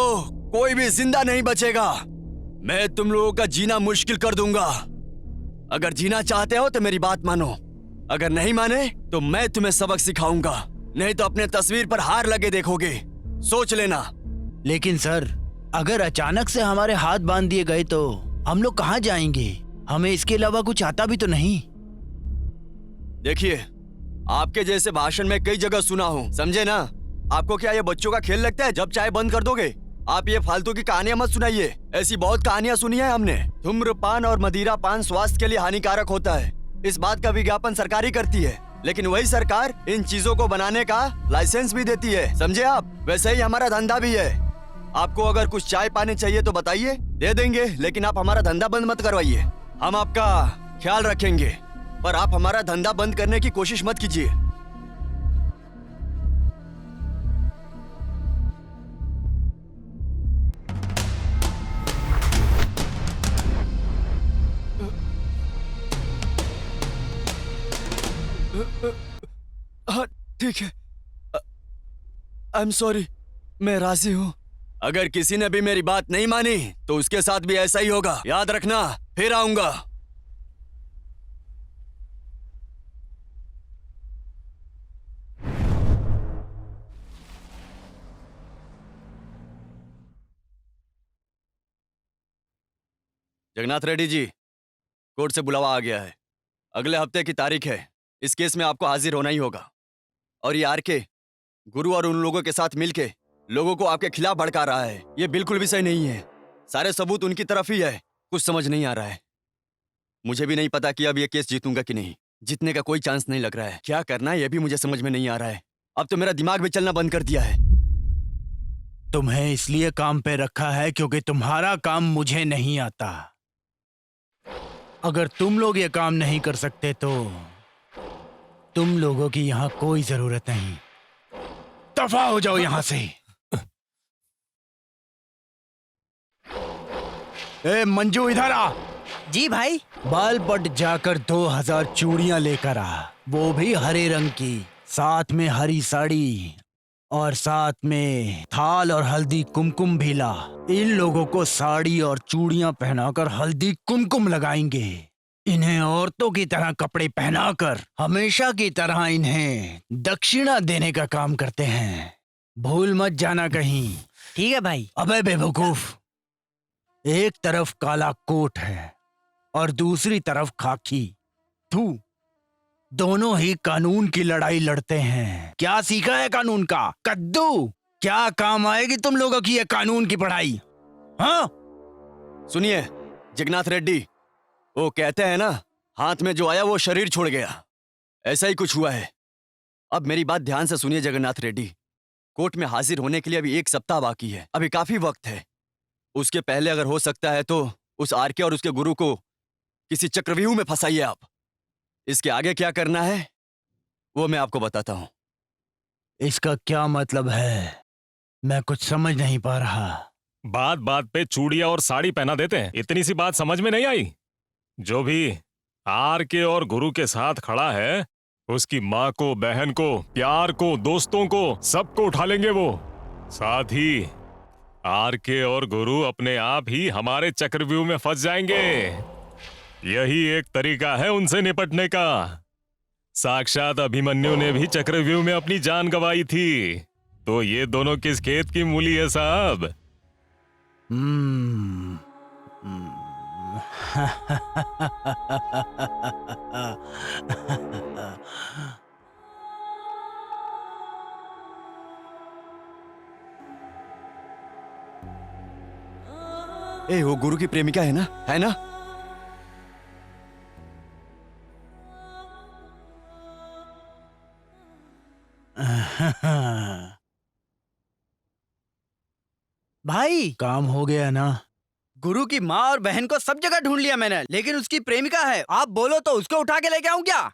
कोई भी जिंदा नहीं बचेगा। मैं तुम लोगों का जीना मुश्किल कर दूंगा। अगर जीना चाहते हो तो मेरी बात मानो, अगर नहीं माने तो मैं तुम्हें सबक सिखाऊंगा, नहीं तो अपने तस्वीर पर हार लगे देखोगे, सोच लेना। लेकिन सर, अगर अचानक से हमारे हाथ बांध दिए गए तो हम लोग कहाँ जाएंगे? हमें इसके अलावा कुछ आता भी तो नहीं। देखिए, आपके जैसे भाषण में कई जगह सुना हूँ, समझे ना? आपको क्या ये बच्चों का खेल लगता है? जब चाहे बंद कर दोगे। आप ये फालतू की कहानियां मत सुनाइए, ऐसी बहुत कहानियां सुनी है हमने। धूम्रपान और मदिरा पान स्वास्थ्य के लिए हानिकारक होता है, इस बात का विज्ञापन सरकार ही करती है, लेकिन वही सरकार इन चीजों को बनाने का लाइसेंस भी देती है, समझे आप? वैसे ही हमारा धंधा भी है। आपको अगर कुछ चाय पानी चाहिए तो बताइए, दे देंगे, लेकिन आप हमारा धंधा बंद मत करवाइए। हम आपका ख्याल रखेंगे, पर आप हमारा धंधा बंद करने की कोशिश मत कीजिए। हाँ ठीक है, आई एम सॉरी, मैं राजी हूँ। अगर किसी ने भी मेरी बात नहीं मानी तो उसके साथ भी ऐसा ही होगा, याद रखना। फिर आऊंगा। जगन्नाथ रेड्डी जी, कोर्ट से बुलावा आ गया है। अगले हफ्ते की तारीख है। इस केस में आपको हाजिर होना ही होगा। और ये आरके गुरु और उन लोगों के साथ मिलके लोगों को आपके खिलाफ भड़का रहा है, ये बिल्कुल भी सही नहीं है। सारे सबूत उनकी तरफ ही है। कुछ समझ नहीं आ रहा है। मुझे भी नहीं पता कि अब ये केस जीतूंगा कि नहीं। जीतने का कोई चांस नहीं लग रहा है। क्या करना है ये भी मुझे समझ में नहीं आ रहा है। अब तो मेरा दिमाग भी चलना बंद कर दिया है। तुम्हें इसलिए काम पे रखा है क्योंकि तुम्हारा काम मुझे नहीं आता। अगर तुम लोग ये काम नहीं कर सकते तो तुम लोगों की यहाँ कोई जरूरत नहीं। दफा हो जाओ यहाँ से। ए मंजू, इधर आ। जी भाई। बाल पट जाकर 2000 चूड़ियां लेकर आ, वो भी हरे रंग की, साथ में हरी साड़ी और साथ में थाल और हल्दी कुमकुम भी ला। इन लोगों को साड़ी और चूड़ियां पहनाकर हल्दी कुमकुम लगाएंगे। इन्हें औरतों की तरह कपड़े पहनाकर हमेशा की तरह इन्हें दक्षिणा देने का काम करते हैं। भूल मत जाना कहीं। ठीक है भाई। अबे बेवकूफ, एक तरफ काला कोट है और दूसरी तरफ खाकी। तू दोनों ही कानून की लड़ाई लड़ते हैं। क्या सीखा है कानून का? कद्दू। क्या काम आएगी तुम लोगों की ये कानून की पढ़ाई? हाँ? सुनिए जगन्नाथ रेड्डी, वो कहते हैं ना, हाथ में जो आया वो शरीर छोड़ गया। ऐसा ही कुछ हुआ है। अब मेरी बात ध्यान से सुनिए जगन्नाथ रेड्डी, कोर्ट में हाजिर होने के लिए अभी 1 सप्ताह बाकी है। अभी काफी वक्त है। उसके पहले अगर हो सकता है तो उस आरके और उसके गुरु को किसी चक्रव्यूह में फंसाइए आप। इसके आगे क्या करना है वो मैं आपको बताता हूं। इसका क्या मतलब है? मैं कुछ समझ नहीं पा रहा। बात बात पे चूड़ियां और साड़ी पहना देते हैं, इतनी सी बात समझ में नहीं आई? जो भी आरके और गुरु के साथ खड़ा है, उसकी माँ को, बहन को, प्यार को, दोस्तों को, सबको उठा लेंगे वो। साथ ही आरके और गुरु अपने आप ही हमारे चक्रव्यूह में फंस जाएंगे। यही एक तरीका है उनसे निपटने का। साक्षात अभिमन्यु ने भी चक्रव्यूह में अपनी जान गंवाई थी। तो ये दोनों किस खेत की मूली है साहब? ए, वो गुरु की प्रेमिका है ना? है ना? भाई काम हो गया ना? गुरु की माँ और बहन को सब जगह ढूंढ लिया मैंने, लेकिन उसकी प्रेमिका है। आप बोलो तो उसको उठा के लेके आऊं क्या?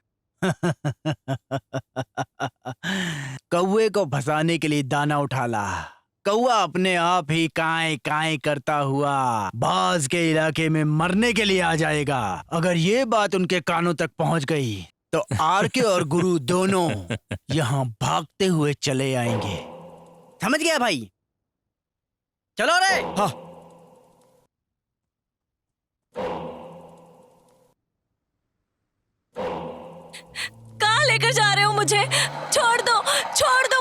कौवे को फंसाने के लिए दाना उठा ला। कौवा अपने आप ही काएं काएं करता हुआ बाज के इलाके में मरने के लिए आ जाएगा। अगर ये बात उनके कानों तक पहुंच गई तो आरके और गुरु दोनों यहाँ भागते हुए चले आएंगे। समझ गया भाई? चलो रे। हाँ। कहाँ लेकर जा रहे हो मुझे? छोड़ दो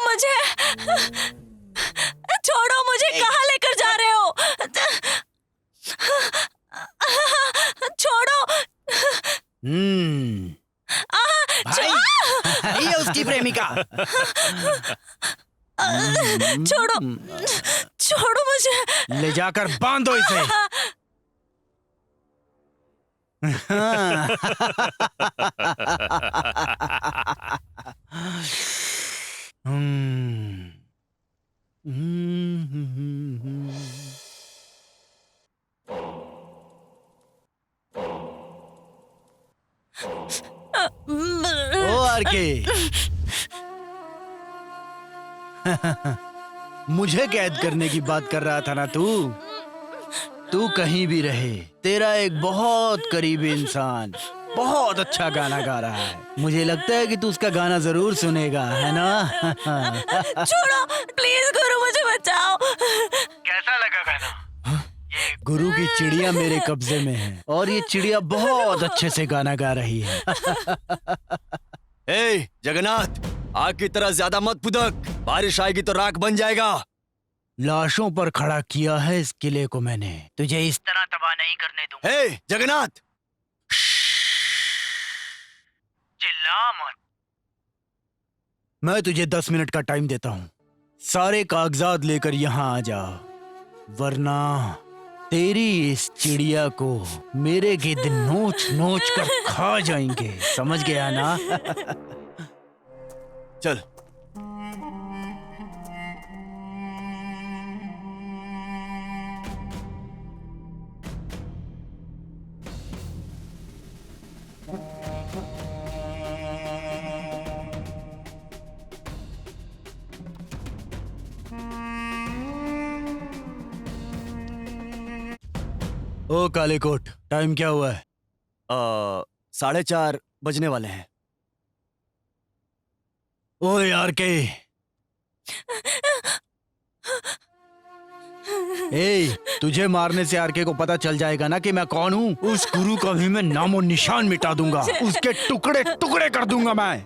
मुझे, छोड़ो मुझे, कहाँ लेकर जा रहे हो? छोड़ो। भाई, ये उसकी प्रेमिका। छोड़ो मुझे। ले जाकर बांधो इसे। ओ आरके, मुझे कैद करने की बात कर रहा था ना तू कहीं भी रहे, तेरा एक बहुत करीबी इंसान बहुत अच्छा गाना गा रहा है। मुझे लगता है कि तू उसका गाना जरूर सुनेगा, है ना? छोड़ो प्लीज गुरु, मुझे बचाओ। कैसा लगा गाना? गुरु की चिड़िया मेरे कब्जे में है और ये चिड़िया बहुत अच्छे से गाना गा रही है। ए जगन्नाथ, आग की तरह ज्यादा मत फुदक, बारिश आएगी तो राख बन जाएगा। लाशों पर खड़ा किया है इस किले को मैंने, तुझे इस तरह तबाह नहीं करने दूंगा। ए जगन्नाथ, चिल्ला मत। मैं तुझे 10 मिनट का टाइम देता हूँ, सारे कागजात लेकर यहाँ आ जा, वरना तेरी इस चिड़िया को मेरे गिद्ध नोच नोच कर खा जाएंगे, समझ गया ना? चल। ओ कालेकोट, टाइम क्या हुआ है? 4:30 बजने वाले हैं। ओ यार के, तुझे मारने से आरके को पता चल जाएगा ना कि मैं कौन हूँ। उस गुरु का भी मैं नामो निशान मिटा दूंगा, उसके टुकड़े टुकड़े कर दूंगा मैं।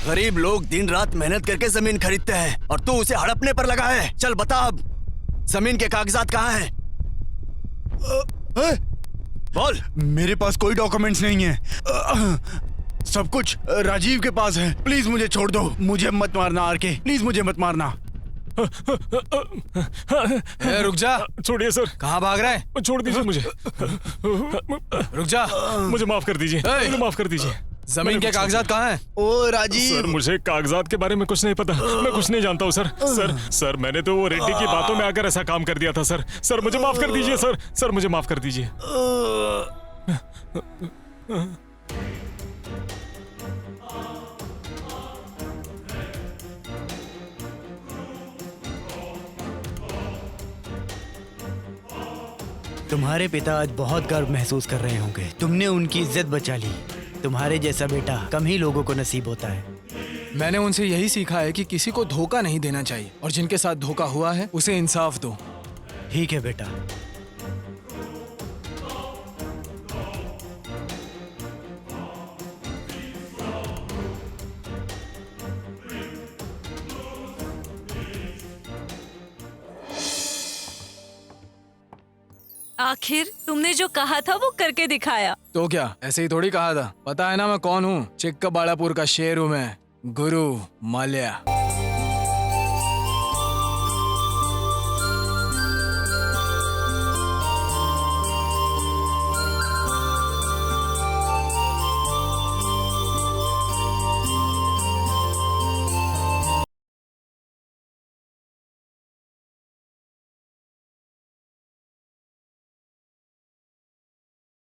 गरीब लोग दिन रात मेहनत करके जमीन खरीदते हैं और तू उसे हड़पने पर लगा है। चल बता अब जमीन के कागजात कहाँ हैं? बोल। मेरे पास कोई डॉक्यूमेंट्स नहीं है। सब कुछ राजीव के पास है। प्लीज मुझे छोड़ दो। मुझे मत मारना आरके, प्लीज मुझे मत मारना। रुक जा। छोड़िए सर। कहाँ भाग रहा है? छोड़ दीजिए मुझे। रुक जा। मुझे माफ कर दीजिए। मुझे माफ कर दीजिए। जमीन के कागजात कहाँ हैं? ओ राजीव। सर मुझे कागजात के बारे में कुछ नहीं पता। मैं कुछ नहीं जानता हूँ सर मैंने तो वो रेड्डी की बातों में आकर ऐसा काम कर दिया था सर मुझे माफ कर दीजिए सर मुझे माफ कर दीजिए। तुम्हारे पिता आज बहुत गर्व महसूस कर रहे होंगे। तुमने उनकी इज्जत बचा ली। तुम्हारे जैसा बेटा कम ही लोगों को नसीब होता है। मैंने उनसे यही सीखा है कि किसी को धोखा नहीं देना चाहिए और जिनके साथ धोखा हुआ है उसे इंसाफ दो। ठीक है बेटा। आखिर तुमने जो कहा था वो करके दिखाया। तो क्या ऐसे ही थोड़ी कहा था? पता है ना मैं कौन हूँ? चिक्कबाड़ापुर का शेर हूँ मैं, गुरु माल्या।